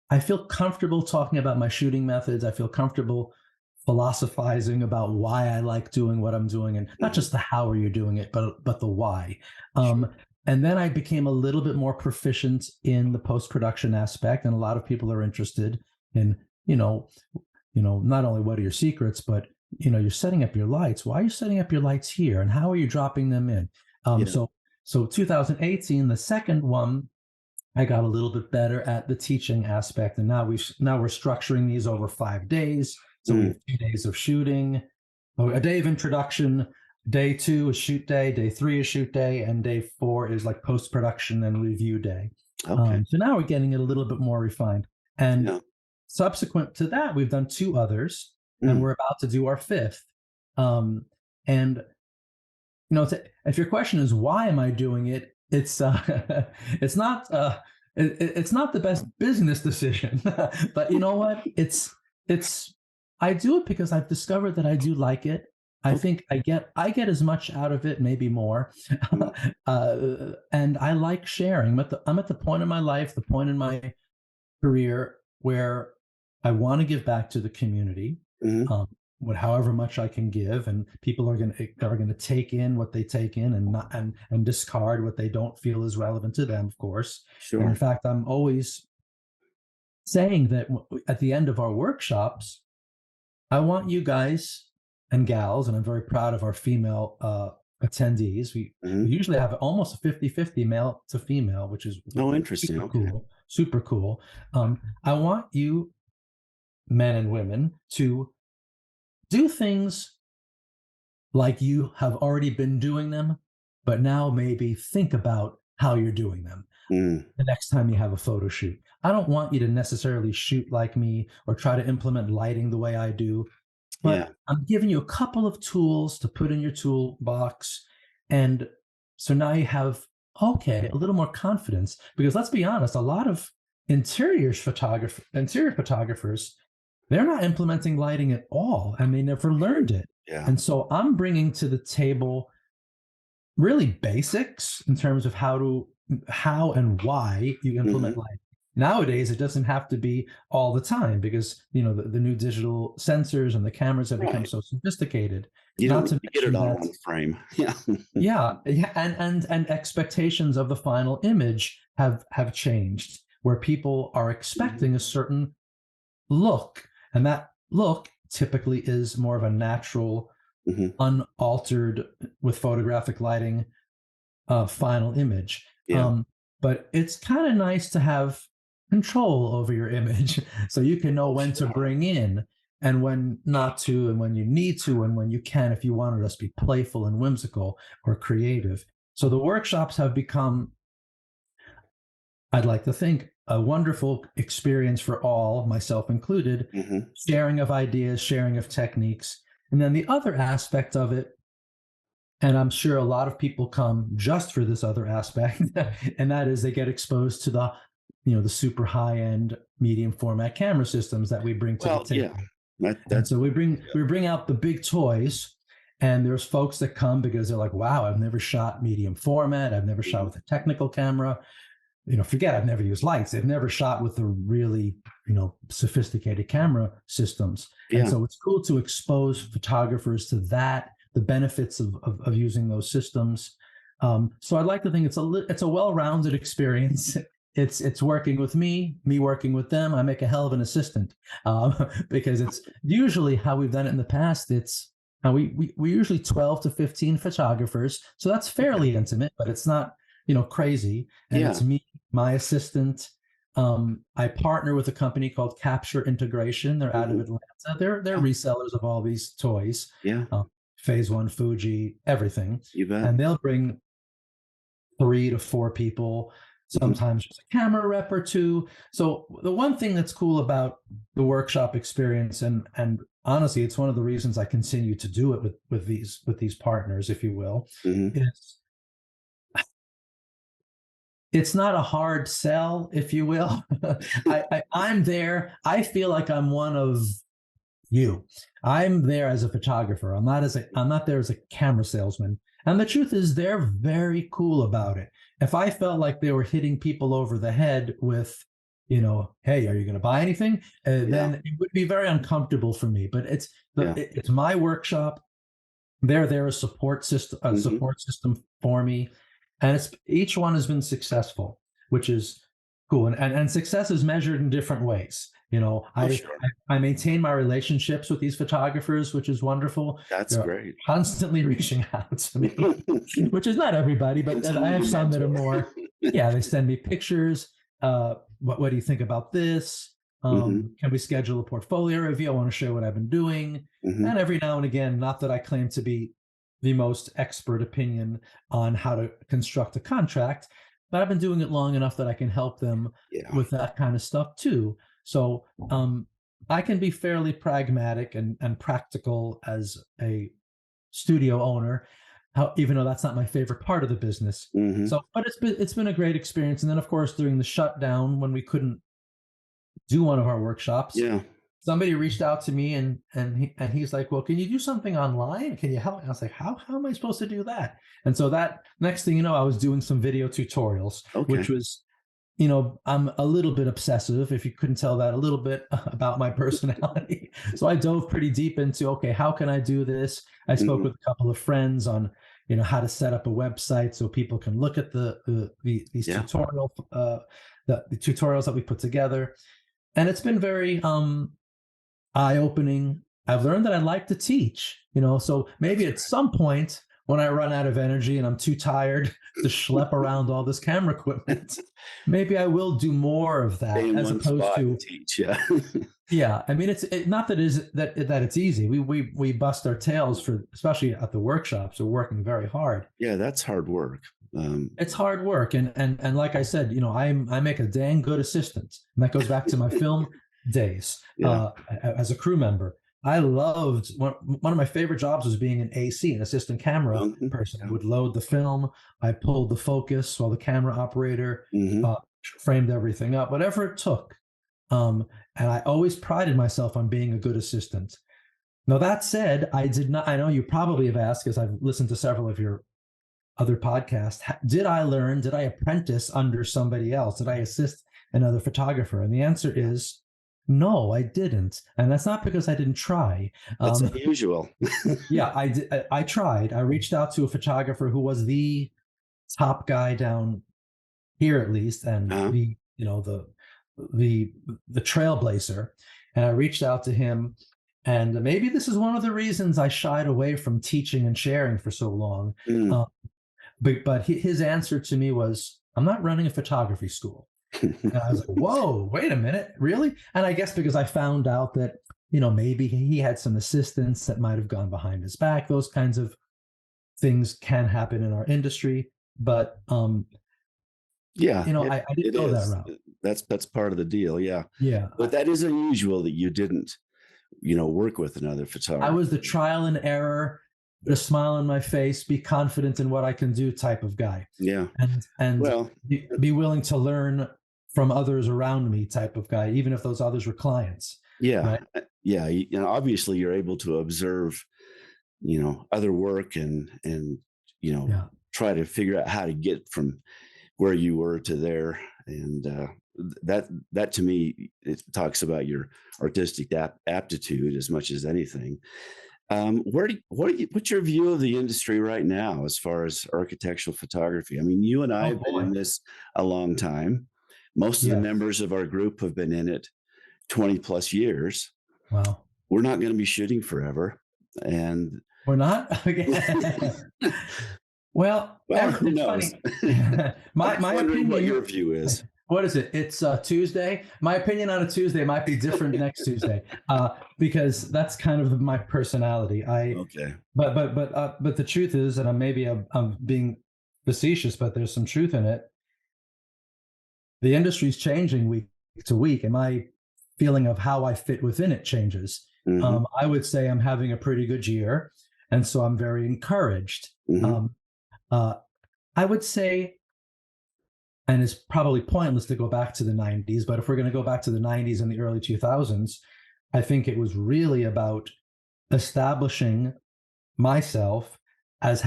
I feel comfortable talking about my shooting methods. I feel comfortable philosophizing about why I like doing what I'm doing, and not mhm. just the how are you doing it, but the why. Sure. And then I became a little bit more proficient in the post production aspect, and a lot of people are interested in not only what are your secrets, but you're setting up your lights. Why are you setting up your lights here, and how are you dropping them in? Um, Yeah. so so 2018, the second one, I got a little bit better at the teaching aspect, and now we're structuring these over 5 days. So we Mm, have 2 days of shooting, a day of introduction, day 2 is shoot day 3 is shoot day, and day 4 is like post production and review day. okay. So now we're getting it a little bit more refined. And Yeah. subsequent to that, we've done 2 others, and Mm, we're about to do our 5th. Um, and if your question is why am I doing it, it's it's not it's not the best business decision, but you know what? It's I do it because I've discovered that I do like it. I okay. think I get as much out of it, maybe more, Mm, and I like sharing. I'm at the point in my life, the point in my career where I want to give back to the community, mhm. um, however much I can give, and people are going to take in what they take in, and not and discard what they don't feel is relevant to them, of course. And in Sure. fact, I'm always saying that at the end of our workshops, I want you guys and gals, and I'm very proud of our female attendees. We Mhm. usually have almost a 50-50 male to female, which is Oh, interesting. super Okay. cool, super cool. I want you men and women to do things like you have already been doing them, but now maybe think about how you're doing them Mm, the next time you have a photo shoot. I don't want you to necessarily shoot like me or try to implement lighting the way I do, yeah. but I'm giving you a couple of tools to put in your toolbox. And so now you have okay, a little more confidence, because let's be honest, a lot of interior photographers, they're not implementing lighting at all, and they never learned it. Yeah. And so I'm bringing to the table really basics in terms of how and why you implement lighting. Nowadays, it doesn't have to be all the time, because the new digital sensors and the cameras have become Right. so sophisticated. You Not don't to need to get it mention all that, on frame. Yeah. yeah, and expectations of the final image have changed, where people are expecting a certain look, and that look typically is more of a natural, Hmm. unaltered with photographic lighting final image. Yeah. But it's kind of nice to have control over your image so you can know Oh, when to sure. bring in and when not to, and when you need to, and when you can, if you wanted us to be playful and whimsical or creative. So the workshops have become, I'd like to think, a wonderful experience for all, myself included, Hmm. sharing of ideas, sharing of techniques. And then the other aspect of it, and I'm sure a lot of people come just for this other aspect, and that is they get exposed to the super high end medium format camera systems that we bring to the Well, yeah, table. And that's so we bring out the big toys, and there's folks that come because they're like, wow, I've never shot medium format, I've never shot mhm. with a technical camera. Forget I've never used lights. They've never shot with the really, sophisticated camera systems. And Yeah. so it's cool to expose photographers to that, the benefits of using those systems. So I'd like to think it's a well-rounded experience. It's working with me working with them. I make a hell of an assistant, because it's usually how we've done it in the past. It's we usually 12 to 15 photographers, so that's Okay. fairly intimate, but it's not crazy. And Yeah. it's me, my assistant. I partner with a company called Capture Integration. They're out of Hmm. Atlanta. They're Yeah. resellers of all these toys, Yeah. uh, Phase One, Fuji, everything, You bet. and they'll bring 3 to 4 people. Hmm. Sometimes there's a camera rep or two. So the one thing that's cool about the workshop experience, and honestly, it's one of the reasons I continue to do it with these partners, if you will, Hmm. is it's not a hard sell, if you will. I'm there. I feel like I'm one of you. I'm there as a photographer. I'm not there as a camera salesman. And the truth is, they're very cool about it. If I felt like they were hitting people over the head with, hey, are you going to buy anything? Yeah. Then it would be very uncomfortable for me. But Yeah. it's my workshop. They're a Hmm. support system for me, and it's each one has been successful, which is cool. And success is measured in different ways. Oh, I, sure. I maintain my relationships with these photographers, which is wonderful. That's They're great. constantly reaching out to me, which is not everybody, but I Continue have to some that are mentor. more. Yeah, they send me pictures. What do you think about this? Hmm. Can we schedule a portfolio review? I want to share what I've been doing. Hmm. And every now and again, not that I claim to be the most expert opinion on how to construct a contract, but I've been doing it long enough that I can help them Yeah. with that kind of stuff too. So I can be fairly pragmatic and practical as a studio owner, even though that's not my favorite part of the business. Hmm. So, but it's been a great experience. And then, of course, during the shutdown, when we couldn't do one of our workshops, Yeah. somebody reached out to me and he's like, well, can you do something online? Can you help? And I was like, how am I supposed to do that? And so that next thing you know, I was doing some video tutorials, Okay. which was, I'm a little bit obsessive, if you couldn't tell that, a little bit about my personality. So I dove pretty deep into, okay, how can I do this? I spoke Hmm. with a couple of friends on, how to set up a website so people can look at these Yeah. the tutorials that we put together. And it's been very eye-opening. I've learned that I like to teach, so maybe That's at great. some point when I run out of energy and I'm too tired to schlep around all this camera equipment, maybe I will do more of Stay that in as one opposed spot and to, teach. Yeah. yeah. I mean, not that it's easy. We bust our tails for, especially at the workshops. We're working very hard. Yeah. That's hard work. It's hard work, and like I said, I make a dang good assistant, and that goes back to my film days Yeah. as a crew member. I loved one of my favorite jobs was being an AC, an assistant camera person. I would load the film, I pulled the focus while the camera operator framed everything up, whatever it took. And I always prided myself on being a good assistant. Now, that said, I did not, I know you probably have asked, because I've listened to several of your other podcasts, did I apprentice under somebody else? Did I assist another photographer? And the answer is no, I didn't. And that's not because I didn't try. That's unusual. Yeah, I did. I tried. I reached out to a photographer who was the top guy down here, at least, and the trailblazer. And I reached out to him. And maybe this is one of the reasons I shied away from teaching and sharing for so long. But his answer to me was, I'm not running a photography school. And I was like, whoa, wait a minute, really? And I guess because I found out that, maybe he had some assistants that might have gone behind his back. Those kinds of things can happen in our industry. But, yeah, I didn't go that route. That's part of the deal. Yeah. Yeah. But that is unusual that you didn't, work with another photographer. I was the trial and error, put a smile on my face, be confident in what I can do type of guy. Yeah. And be willing to learn from others around me type of guy, even if those others were clients. Yeah. Right? Yeah. Obviously you're able to observe, other work and try to figure out how to get from where you were to there. And that to me, it talks about your artistic aptitude as much as anything. What's your view of the industry right now as far as architectural photography? I mean, you and I have been in this a long time. Most of the members of our group have been in it 20 plus years. Wow. We're not going to be shooting forever. And we're not? Well, who knows? my opinion, what your view is. What is it? It's Tuesday. My opinion on a Tuesday might be different next Tuesday, because that's kind of my personality. Okay. But the truth is, and I'm being facetious, but there's some truth in it. The industry's changing week to week, and my feeling of how I fit within it changes. I would say I'm having a pretty good year, and so I'm very encouraged. I would say, and it's probably pointless to go back to the 90s, but if we're going to go back to the 90s and the early 2000s, I think it was really about establishing myself as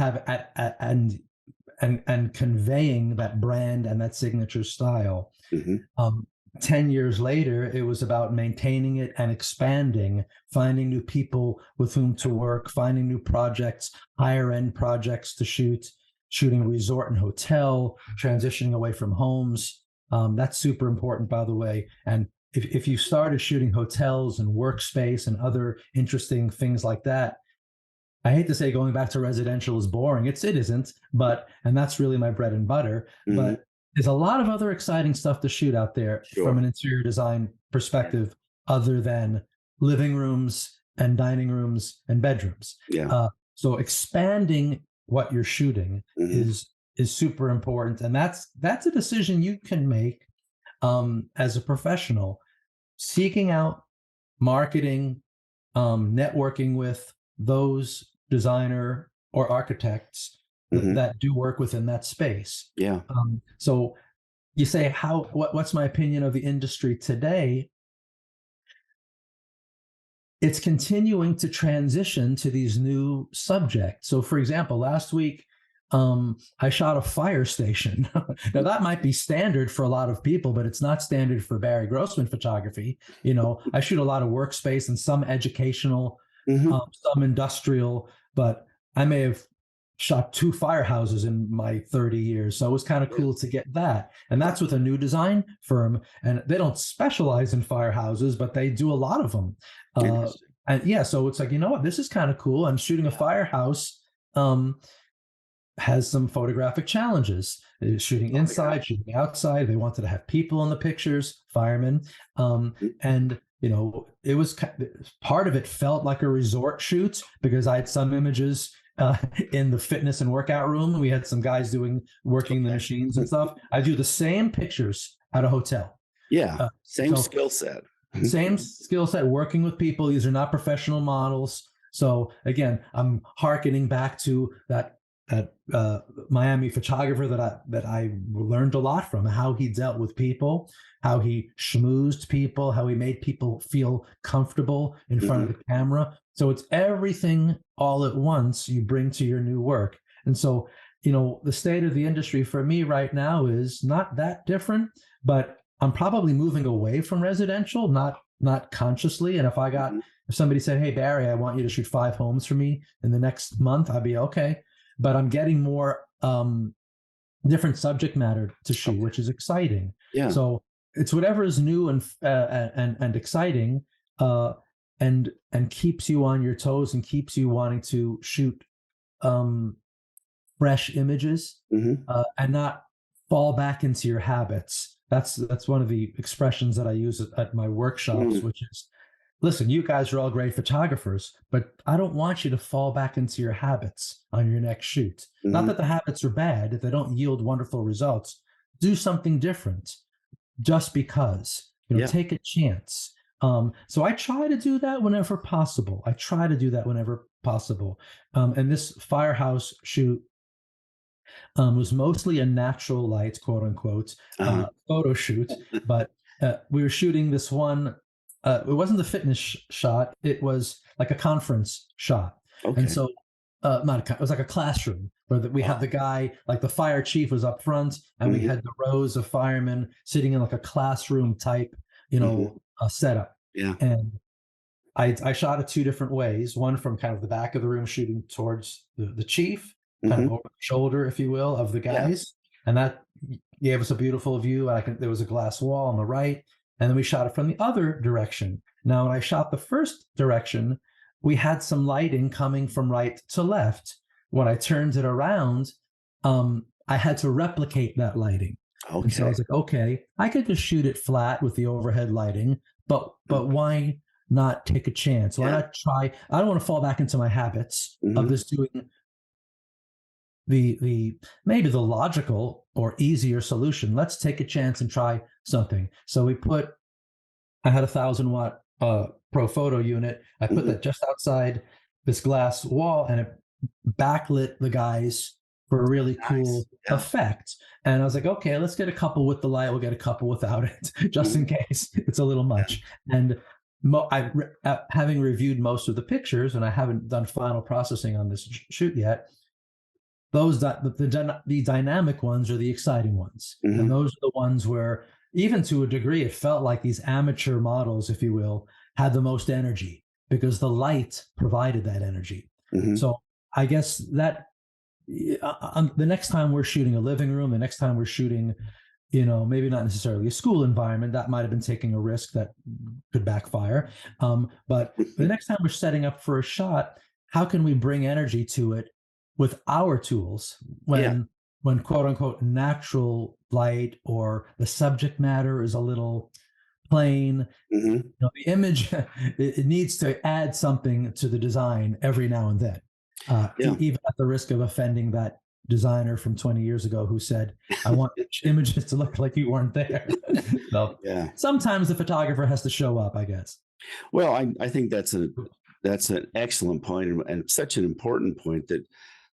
and conveying that brand and that signature style. 10 years later, it was about maintaining it and expanding, finding new people with whom to work, finding new projects, higher end projects to shoot, shooting resort and hotel, transitioning away from homes. That's super important, by the way. And if you started shooting hotels and workspace and other interesting things like that, I hate to say going back to residential is boring. It isn't, and that's really my bread and butter. But there's a lot of other exciting stuff to shoot out there from an interior design perspective, other than living rooms and dining rooms and bedrooms. So expanding what you're shooting is super important, and that's a decision you can make as a professional, seeking out, marketing, networking with those designer or architects that do work within that space. So you say, what's my opinion of the industry today? It's continuing to transition to these new subjects. So, for example, last week, I shot a fire station. Now, that might be standard for a lot of people, but it's not standard for Barry Grossman photography. I shoot a lot of workspace and some educational, some industrial, but I may have shot 2 firehouses in my 30 years. So it was kind of cool to get that. And that's with a new design firm. And they don't specialize in firehouses, but they do a lot of them. And so it's like, what, this is kind of cool. And shooting a firehouse has some photographic challenges. Shooting inside, shooting outside. They wanted to have people in the pictures, firemen. And it was part of it felt like a resort shoot, because I had some images in the fitness and workout room. We had some guys working the machines and stuff. I do the same pictures at a hotel. Same skill set. Same skill set, working with people. These are not professional models. So again, I'm hearkening back to that Miami photographer that I learned a lot from, how he dealt with people, how he schmoozed people, how he made people feel comfortable in front of the camera. So it's everything all at once you bring to your new work. And so, the state of the industry for me right now is not that different, but I'm probably moving away from residential, not consciously. And if somebody said, "Hey Barry, I want you to shoot 5 homes for me in the next month," I'd be okay. But I'm getting more different subject matter to shoot, which is exciting. Yeah. So it's whatever is new and exciting, and keeps you on your toes and keeps you wanting to shoot fresh images, and not fall back into your habits. That's one of the expressions that I use at my workshops, which is, listen, you guys are all great photographers, but I don't want you to fall back into your habits on your next shoot. Not that the habits are bad. If they don't yield wonderful results, do something different just because, take a chance. So I try to do that whenever possible. And this firehouse shoot was mostly a natural light, quote unquote, photo shoot. But we were shooting this one. It wasn't the fitness shot. It was like a conference shot. Okay. And so it was like a classroom where we had the guy, like the fire chief was up front, and we had the rows of firemen sitting in like a classroom type, setup. Yeah. And I shot it 2 different ways. One from kind of the back of the room shooting towards the chief, kind of over the shoulder, if you will, of the guys. Yeah. And that gave us a beautiful view. There was a glass wall on the right. And then we shot it from the other direction. Now, when I shot the first direction, we had some lighting coming from right to left. When I turned it around, I had to replicate that lighting. Okay. And so I was like, okay, I could just shoot it flat with the overhead lighting, but why not take a chance? Why not try? I don't want to fall back into my habits of just doing the maybe the logical or easier solution. Let's take a chance and try something. So I had a 1,000-watt pro photo unit. I put that just outside this glass wall, and it backlit the guys for a really cool effect. And I was like, okay, let's get a couple with the light. We'll get a couple without it, just in case it's a little much. And having reviewed most of the pictures, and I haven't done final processing on this shoot yet, the dynamic ones are the exciting ones. And those are the ones where, even to a degree, it felt like these amateur models, if you will, had the most energy because the light provided that energy. So I guess that the next time we're shooting a living room, the next time we're shooting, maybe not necessarily a school environment, that might have been taking a risk that could backfire. But the next time we're setting up for a shot, how can we bring energy to it with our tools when quote unquote natural light or the subject matter is a little plain? The image, it needs to add something to the design every now and then, even at the risk of offending that designer from 20 years ago who said, I want images to look like you weren't there. So sometimes the photographer has to show up, I guess. Well, I think that's an excellent point, and such an important point that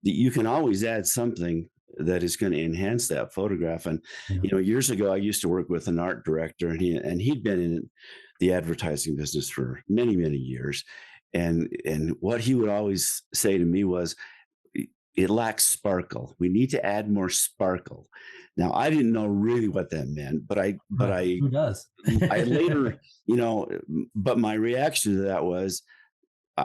you can always add something that is going to enhance that photograph. And years ago, I used to work with an art director, and he'd been in the advertising business for many, many years. And what he would always say to me was, it lacks sparkle. We need to add more sparkle. Now, I didn't know really what that meant, but who does? I later, but my reaction to that was,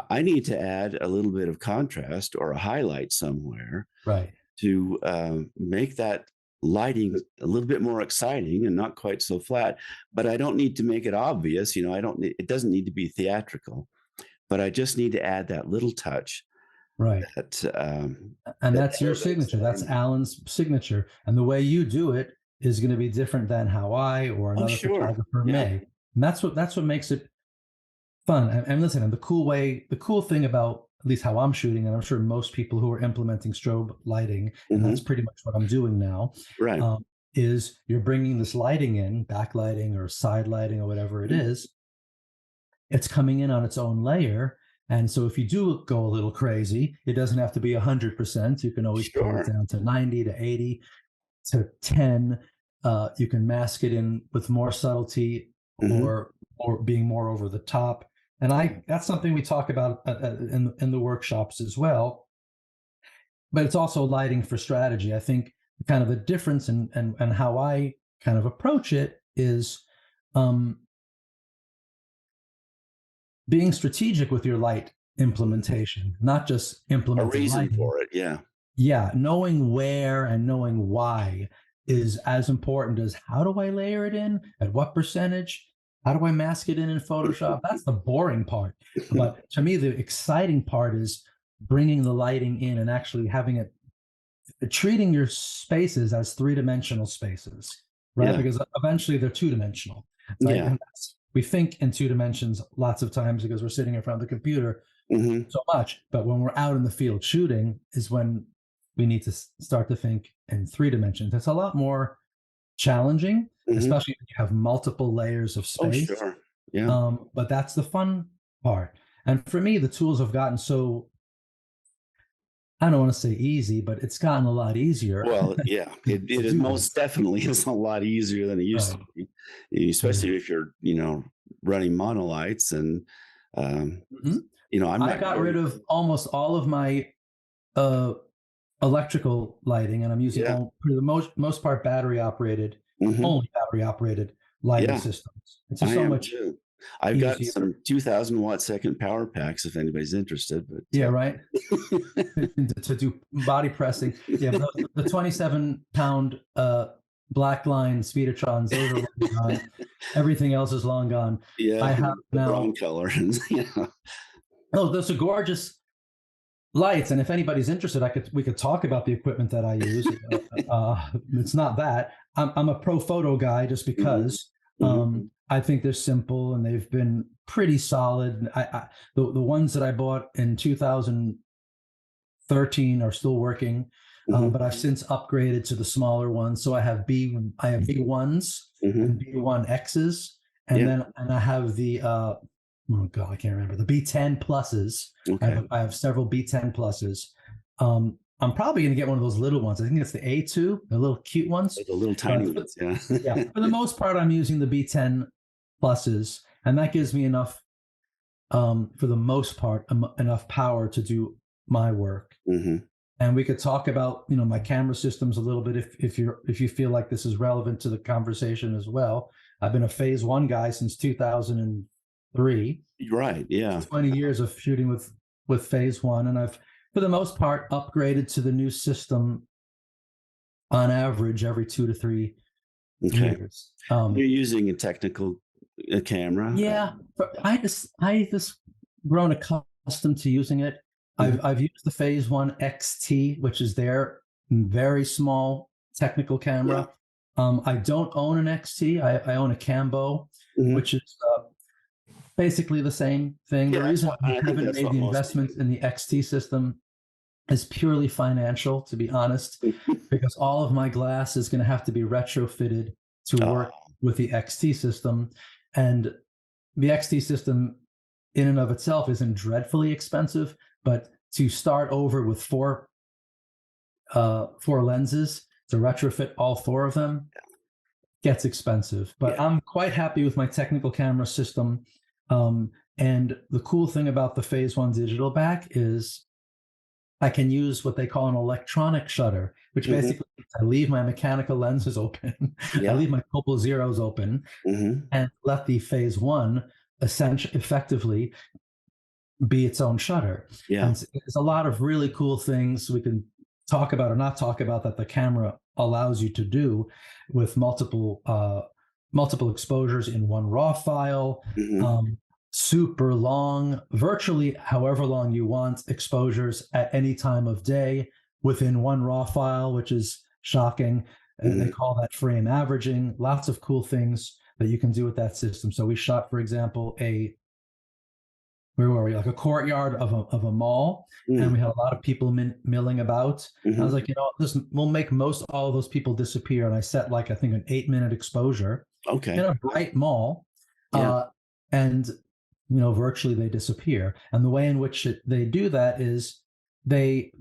I need to add a little bit of contrast or a highlight somewhere, right, to make that lighting a little bit more exciting and not quite so flat. But I don't need to make it obvious. It doesn't need to be theatrical, but I just need to add that little touch. Right. And that's your signature. That's Alan's signature. And the way you do it is going to be different than how I or another photographer may. And that's what makes it fun. And listen, and the cool thing about at least how I'm shooting, and I'm sure most people who are implementing strobe lighting, and that's pretty much what I'm doing now, right, is you're bringing this lighting in, backlighting or side lighting or whatever it is, it's coming in on its own layer. And so if you do go a little crazy, it doesn't have to be 100%. You can always pull it Sure. down to 90 to 80 to 10. You can mask it in with more subtlety, Hmm. or being more over the top. And that's something we talk about in the workshops as well. But it's also lighting for strategy. I think kind of the difference and how I kind of approach it is um, being strategic with your light implementation, not just A implementing reason lighting. for it. Yeah. Yeah, knowing where and knowing why is as important as how do I layer it in, at what percentage, how do I mask it in Photoshop. That's the boring part. But to me, the exciting part is bringing the lighting in and actually having it, treating your spaces as three-dimensional spaces, right? Yeah. Because eventually they're two-dimensional, right? Yeah. And we think in two dimensions lots of times because we're sitting in front of the computer Hmm. so much. But when we're out in the field shooting is when we need to start to think in three dimensions. It's a lot more challenging, Hmm. especially when you have multiple layers of Oh, space. sure. Yeah. But that's the fun part. And for me, the tools have gotten so, I don't want to say easy, but it's gotten a lot easier Well, yeah, to it is do most this. definitely is a lot easier than it used to Right. be, Yeah. especially if you're, running monolights and, um, Mhm. I'm I not got rid really, of almost all of my uh, electrical lighting, and I'm using yeah. all, for the most part, battery operated, Hmm. only battery operated lighting Yeah, systems. It's just I so am much too. I've got easier. some 2000-watt second power packs if anybody's interested, Yeah, but, right. To do body pressing. Yeah, the 27-pound black line speedotrons, those are long gone. Everything else is long gone. I yeah, have the brown now. color and Oh, those are gorgeous lights, and if anybody's interested, we could talk about the equipment that I use. It's not that I'm a pro photo guy just Mhm, because mhm, I think they're simple and they've been pretty solid. The ones that I bought in 2013 are still working, mhm, but I've since upgraded to the smaller ones. So I have B1s and mhm. B1Xs, and Yeah, then I have the oh god, I can't remember, the B10 pluses. okay. I have several B10 pluses. I'm probably going to get one of those little ones. I think it's the A2, the little cute ones. The little tiny But ones, yeah. yeah, for the most part, I'm using the B10 pluses, and that gives me enough, for the most part, enough power to do my work. Mhm. And we could talk about, my camera systems a little bit if you feel like this is relevant to the conversation as well. I've been a phase one guy since 2003. Right, yeah. 20 years of shooting with phase one, and I've for the most part upgraded to the new system on average every 2 to 3 Okay. years. You're using a technical, camera? Yeah, but I just grown accustomed to using it. Mhm. I've used the phase one XT, which is their very small technical Yeah. camera. I don't own an XT. I own a Cambo, Mhm. which is basically the same thing. The Yeah, that's reason what I I think haven't that's made what the most investment people in the XT system is purely financial, to be honest, do. because all of my glass is going to have to be retrofitted to work Oh, with the XT system. And the XT system in and of itself isn't dreadfully expensive, but to start over with four lenses to retrofit all four of them gets expensive. But yeah. I'm quite happy with my technical camera system. Um, and the cool thing about the Phase One digital back is I can use what they call an electronic shutter, which Mhm. basically means I leave my mechanical lenses open, I Yeah. leave my copal zeros open, Mhm. and let the Phase One essentially effectively be its own shutter. Yeah. And there's a lot of really cool things we can talk about or not talk about that the camera allows you to do with multiple exposures in one raw file, Mhm. um, super long, virtually however long you want exposures at any time of day within one raw file, which is shocking. They Mhm. call that frame averaging. Lots of cool things that you can do with that system. So we shot, for example, where were we? Like a courtyard of a mall, and Mm. we had a lot of people milling about. I was Mhm. like, this will make most all of those people disappear. And I set like I think an 8-minute exposure in Okay. a Yeah. bright mall, Yeah. uh, and virtually they disappear. And the way in which they do that is the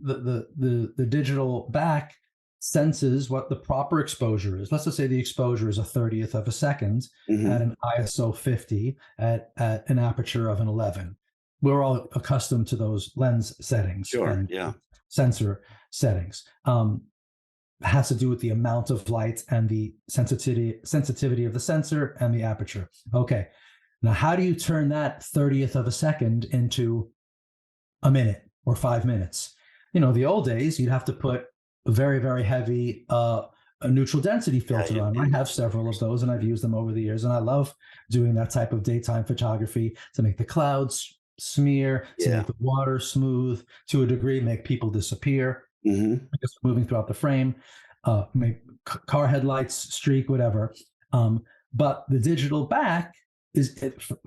digital back senses what the proper exposure is. Let's just say the exposure is a 30th of a second at an ISO 50 at an aperture of an 11. We're all accustomed to those lens settings and sensor settings. It has to do with the amount of light and the sensitivity of the sensor and the aperture. Okay. Now, how do you turn that 30th of a second into a minute or 5 minutes? The old days, you'd have to put a very, very heavy a neutral density filter on. I have several of those, and I've used them over the years, and I love doing that type of daytime photography to make the clouds smear, to make the water smooth, to a degree, make people disappear because they're moving throughout the frame, make car headlights streak, whatever. But the digital back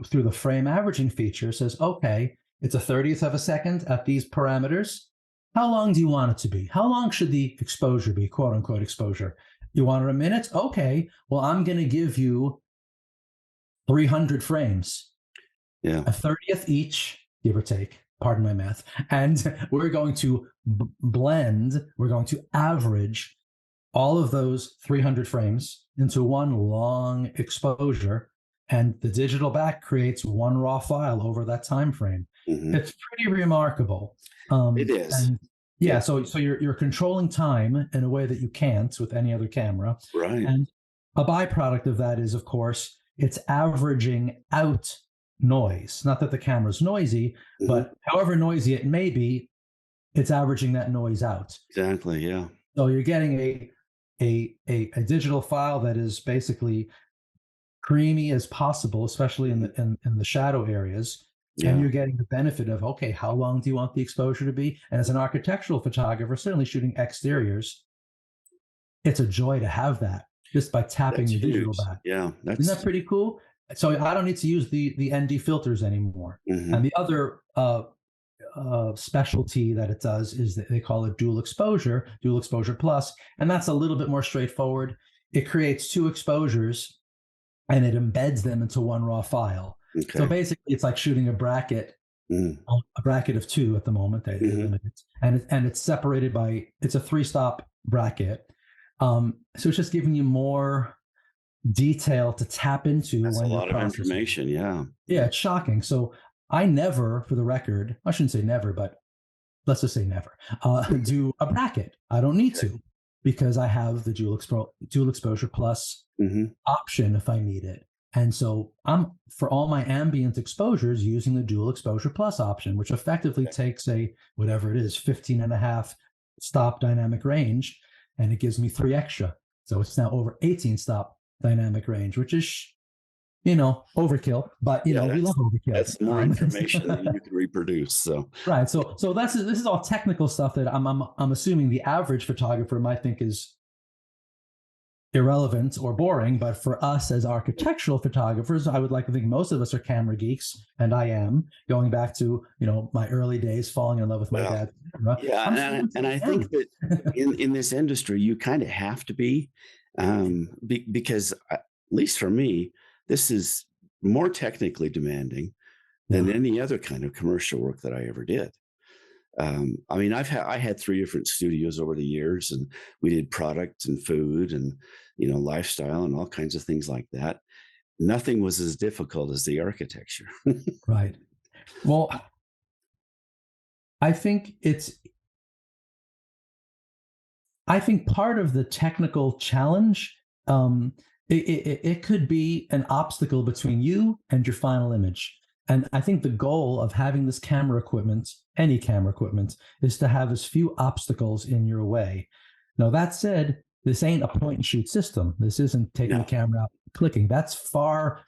through the frame averaging feature says, okay, it's a 30th of a second at these parameters. How long do you want it to be? How long should the exposure be, quote unquote exposure? You want it a minute? Okay, well, I'm going to give you 300 frames. Yeah. A 30th each, give or take, pardon my math. And we're going to blend, we're going to average all of those 300 frames into one long exposure. And the digital back creates one raw file over that time frame. It's pretty remarkable. It is. And so you're controlling time in a way that you can't with any other camera. Right. And a byproduct of that is, of course, it's averaging out noise. Not that the camera's noisy, but however noisy it may be, it's averaging that noise out. Exactly. Yeah. So you're getting a digital file that is basically creamy as possible, especially in the shadow areas. Yeah. And you're getting the benefit of, okay, how long do you want the exposure to be? And as an architectural photographer, certainly shooting exteriors, it's a joy to have that just by tapping the digital back. Yeah. Isn't that pretty cool? So I don't need to use the ND filters anymore. And the other specialty that it does is that they call it dual exposure plus, and that's a little bit more straightforward. It creates two exposures and it embeds them into one raw file. Okay. So basically, it's like shooting a bracket of two at the moment. They limit it, and it's separated by, it's a 3-stop bracket. So it's just giving you more detail to tap into. That's a lot of information. Yeah. Yeah, it's shocking. So I never, for the record, I shouldn't say never, but let's just say never, do a bracket. I don't need to, because I have the dual exposure plus option if I need it. And so I'm, for all my ambient exposures, using the dual exposure plus option, which effectively takes a, whatever it is, 15.5 stop dynamic range, and it gives me 3 extra. So it's now over 18 stop dynamic range, which is, overkill, but we love overkill. That's more information that you can reproduce. So right. So this is all technical stuff that I'm assuming the average photographer might think is irrelevant or boring, but for us as architectural photographers, I would like to think most of us are camera geeks, and I am, going back to my early days, falling in love with my dad's camera. Yeah, and I think that in this industry, you kind of have to be, because at least for me, this is more technically demanding than any other kind of commercial work that I ever did. I mean, I had 3 different studios over the years, and we did product and food and, lifestyle and all kinds of things like that. Nothing was as difficult as the architecture. Right. Well, I think part of the technical challenge, it could be an obstacle between you and your final image. And I think the goal of having this camera equipment, any camera equipment, is to have as few obstacles in your way. Now, that said, this ain't a point and shoot system. This isn't taking the camera out, clicking. That's far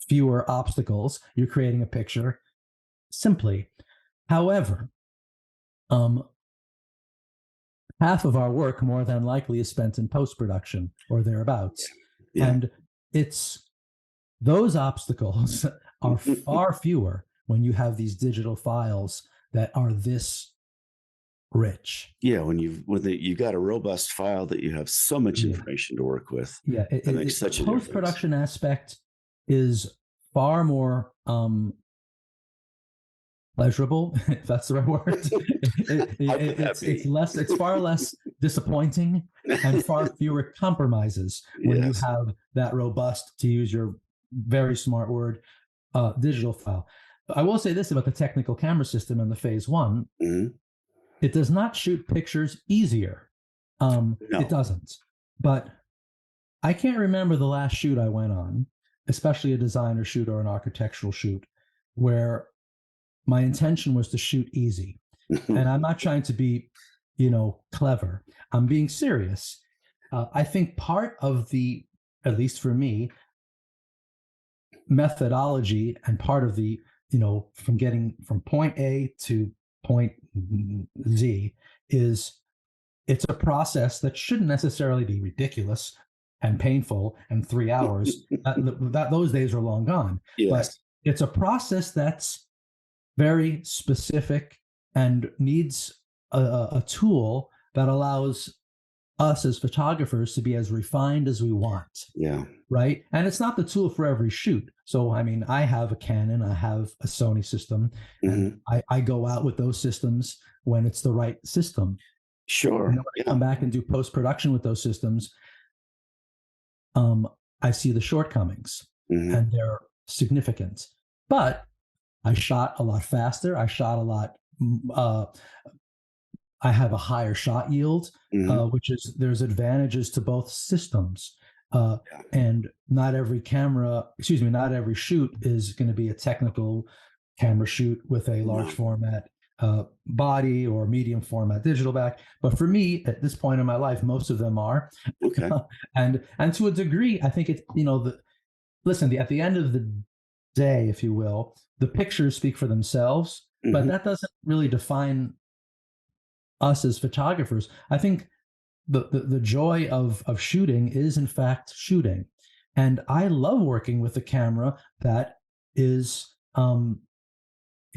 fewer obstacles. You're creating a picture simply. However, half of our work more than likely is spent in post-production or thereabouts. Yeah. And it's those obstacles are far fewer when you have these digital files that are this rich. Yeah, when you got a robust file that you have so much information to work with. Yeah, it makes such a difference. Post-production aspect is far more pleasurable, if that's the right word. It's far less disappointing and far fewer compromises when you Yes. have that robust, to use your very smart word, digital file. I will say this about the technical camera system in the phase one: Mhm. it does not shoot pictures easier. It No. doesn't. But I can't remember the last shoot I went on, especially a designer shoot or an architectural shoot, where my intention was to shoot easy. And I'm not trying to be, clever. I'm being serious. I think part of the, at least for me, methodology and part of the, from getting from point A to point Z is, it's a process that shouldn't necessarily be ridiculous and painful and 3 hours. Those days are long gone. But Yes. it's a process that's very specific and needs a tool that allows us as photographers to be as refined as we want. Yeah. Right. And it's not the tool for every shoot. So, I mean, I have a Canon, I have a Sony system, and Mhm. I go out with those systems when it's the right system. And Sure. then when I Yeah. come back and do post production with those systems, I see the shortcomings, Mhm. and they're significant. But I shot a lot faster. I shot a lot. Uh, I have a higher shot yield, Mhm. which is, there's advantages to both systems. Yeah. And not every not every shoot is going to be a technical camera shoot with a large No. format body or medium format digital back. But for me, at this point in my life, most of them are. Okay. And to a degree, I think it's, at the end of the day, if you will, the pictures speak for themselves, but Mhm. that doesn't really define us as photographers. I think the joy of shooting is in fact shooting. And I love working with a camera that is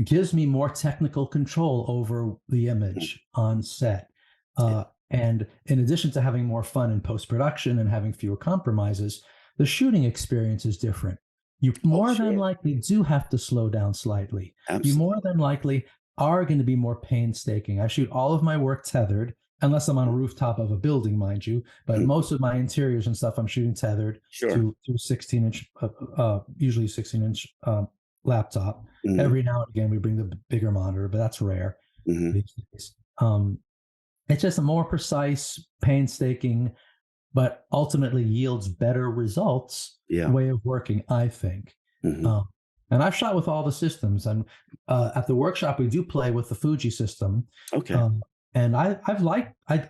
gives me more technical control over the Mhm. image on set. Yeah. And in addition to having more fun in post production and having fewer compromises, the shooting experience is different. You Oh, more than sure. likely do have to slow down slightly. You more Absolutely. than likely are going to be more painstaking. I shoot all of my work tethered, unless I'm on a rooftop of a building, mind you. But Mhm. most of my interiors and stuff, I'm shooting tethered Sure. to 16-inch, usually 16-inch laptop. Mhm. Every now and again, we bring the bigger monitor, but that's rare Mhm. these days. It's just a more precise, painstaking, but ultimately yields better results Yeah. way of working, I think. Mhm. Um, and I've shot with all the systems, and at the workshop we do play with the Fuji system, Okay. um, and I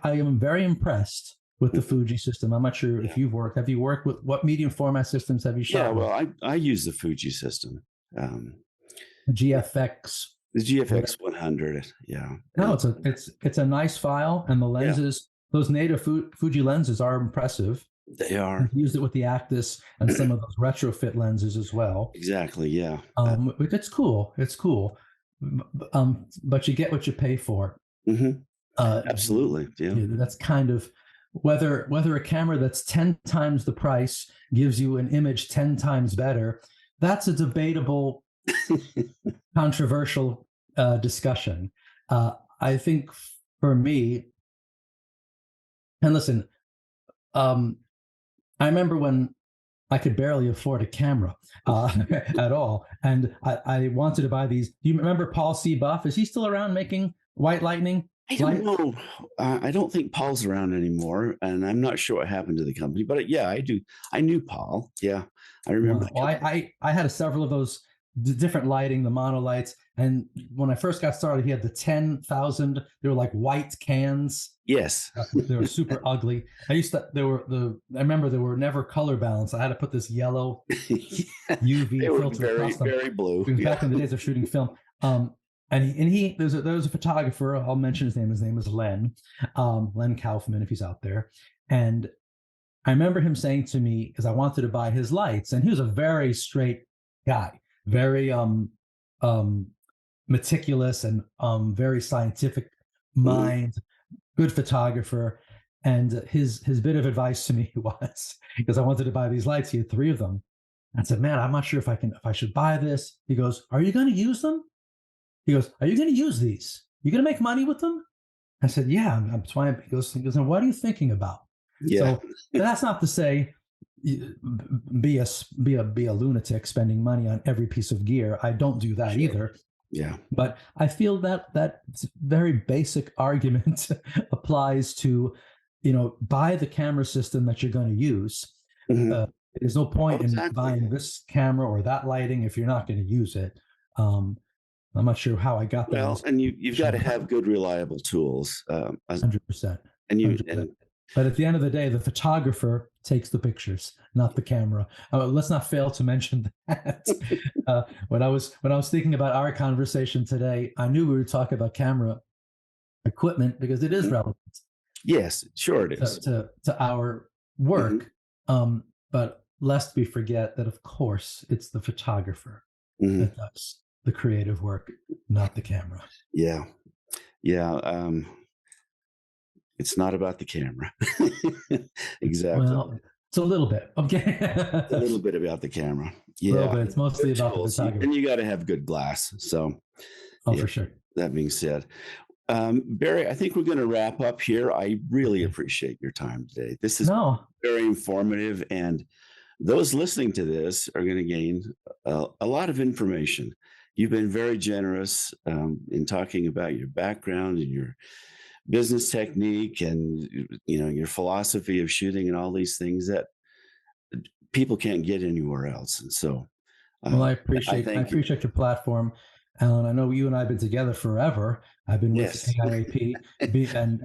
am very impressed with the Mhm. Fuji system. I'm not sure if Yeah. you've worked. Have you worked with, what medium format systems have you Yeah. shot with? Well, I use the Fuji system. Um, yeah. GFX. The GFX 100. Yeah. No, And it's a nice file, and the yeah, lenses, those native Fuji lenses are impressive. they I've are. used it with the Actis and some of those retrofit lenses as well. Exactly. Yeah. It's cool. It's cool. But you get what you pay for. Mhm. Uh, Absolutely. Yeah. that's kind of, whether a camera that's 10 times the price gives you an image 10 times better. That's a debatable, controversial discussion. I think for me, and listen, um, I remember when I could barely afford a camera at all, and I wanted to buy these. Do you remember Paul C. Buff? Is he still around making White Lightning I don't light? know. I don't think Paul's around anymore, and I'm not sure what happened to the company. But yeah, I do. I knew Paul. Yeah, I remember Wow. the Well, company. I had several of those different lighting, the mono lights, and when I first got started, he had the 10,000. They were like white cans. Yes. They were super ugly. I remember they were never color balanced. I had to put this yellow Yeah, UV they were filter very, across them. very blue. It was Yeah. back in the days of shooting film. And there was a photographer. I'll mention his name. His name is Len Kaufman, if he's out there. And I remember him saying to me, because I wanted to buy his lights, and he was a very straight guy, very um, meticulous and very scientific Mhm. mind, good photographer. And his bit of advice to me was, because I wanted to buy these lights, he had three of them. I said, "Man, I'm not sure if I should buy this." He goes, "Are you going to use them?" He goes, "Are you going to use these? You going to make money with them?" I said, "Yeah." That's why. He goes, "And what are you thinking about?" Yeah. So that's not to say be a lunatic spending money on every piece of gear. I don't do that Sure. either. Yeah. But I feel that very basic argument applies to, buy the camera system that you're going to use. Mhm. There's no Oh, point in exactly. buying this camera or that lighting if you're not going to use it. Um, I'm not sure how I got there. Well, and you've got to have good, reliable tools, 100%, and you 100%. and But at the end of the day, the photographer takes the pictures, not the camera. Let's not fail to mention that. When I was thinking about our conversation today, I knew we were talking about camera equipment because it is Mhm. relevant Yes, sure it to is. our Mhm. work. But lest we forget that, of course, it's the photographer Mhm. that does the creative work, not the camera. Yeah. Yeah, it's not about the camera. Exactly. Well, it's a little bit. Okay. It's a A little bit about the camera. little Yeah, bit. It's mostly good about the tools, photographer. and you gotta have good glass, so, Oh, yeah, for sure. that being said, Barry, I think we're gonna wrap up here. I really Okay. appreciate your time today. This is No, very informative, and those listening to this are going to gain a lot of information. You've been very generous in talking about your background and your business technique, and your philosophy of shooting, and all these things that people can't get anywhere else. And so, well, uh, I I thank you. appreciate your platform, Alan. I know you and I have been together forever. I've been with Yes. AIAP,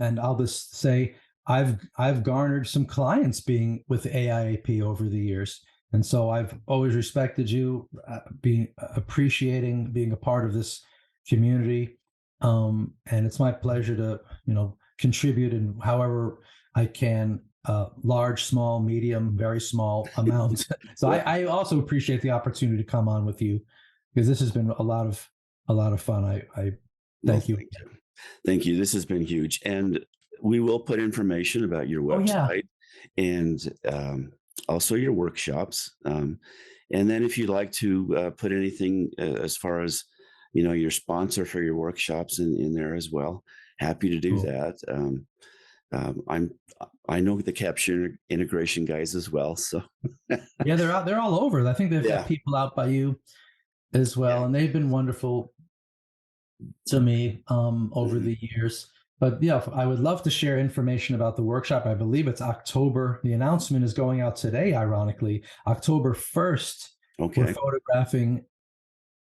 and I'll just say I've garnered some clients being with AIAP over the years, and so I've always respected you, being appreciating being a part of this community, and it's my pleasure to contribute in however I can, large, small, medium, very small amount. So Well, I also appreciate the opportunity to come on with you because this has been a lot of fun. I well, thank you thank again. you. Thank you. This has been huge. And we will put information about your Oh yeah. website and also your workshops. And then if you'd like to put anything as far as, your sponsor for your workshops in there as well, happy to do Cool. that. I'm I know the capture integration guys as well. So Yeah, they're all over. I think they've got yeah, people out by you as well, yeah. and they've been wonderful to me over Mhm. the years. But yeah, I would love to share information about the workshop. I believe it's October. The announcement is going out today, ironically. October 1st, we're Okay. photographing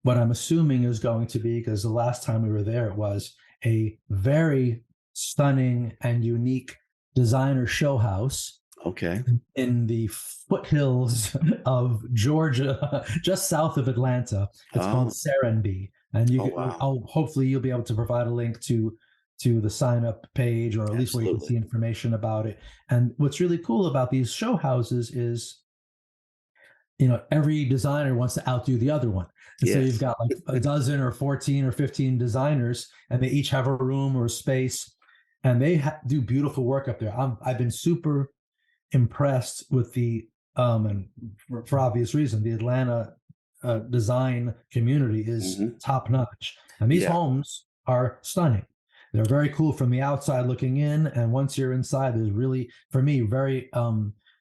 what I'm assuming is going to be, because the last time we were there, it was a very stunning and unique designer show house Okay. in the foothills of Georgia, just south of Atlanta. It's called Oh, Serenbe, and oh wow. hopefully you'll be able to provide a link to the sign up page, or at least where you can Absolutely. see information about it. And what's really cool about these show houses is, every designer wants to outdo the other one. And so you've Yes. got like a dozen or 14 or 15 designers, and they each have a room or a space, and they do beautiful work up there. I've been super impressed with and for obvious reason, the Atlanta design community is Hmm. top notch. And these Yeah. homes are stunning. They're very cool from the outside looking in. And once you're inside, there's really, for me, very,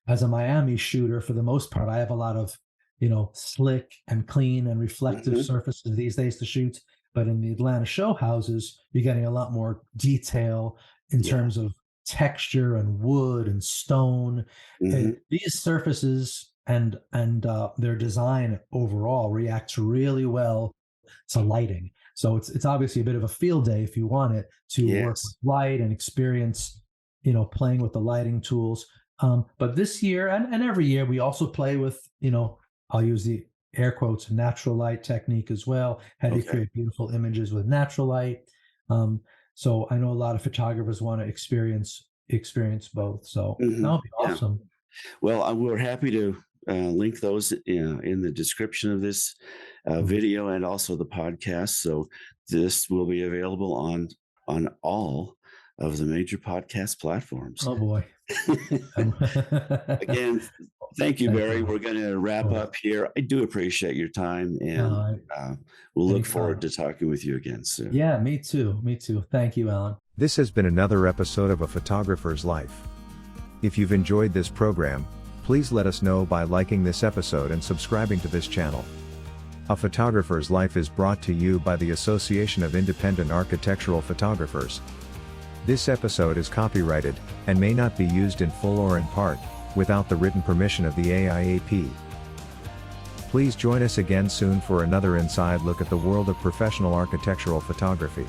as a Miami shooter, for the most part, I have a lot of, slick and clean and reflective Hmm. surfaces these days to shoot. But in the Atlanta show houses, you're getting a lot more detail in Yeah. terms of texture and wood and stone. Hmm. These surfaces and their design overall reacts really well to lighting. So it's obviously a bit of a field day if you want it to work with Yes. light and experience, playing with the lighting tools. But this year and every year we also play with, I'll use the air quotes natural light technique as well. How do you Okay. create beautiful images with natural light? Um, so I know a lot of photographers want to experience both. So that Hmm. would be Yeah. awesome. Well, we're happy to link those in the description of this Cool. video and also the podcast. So this will be available on all of the major podcast platforms. Oh boy. Again, thank you, Thank Barry. you. We're going to wrap Sure. up here. I do appreciate your time, and we'll look forward to talking with you again soon. Yeah, me too. Me too. Thank you, Alan. This has been another episode of A Photographer's Life. If you've enjoyed this program, please let us know by liking this episode and subscribing to this channel. A Photographer's Life is brought to you by the Association of Independent Architectural Photographers. This episode is copyrighted, and may not be used in full or in part, without the written permission of the AIAP. Please join us again soon for another inside look at the world of professional architectural photography.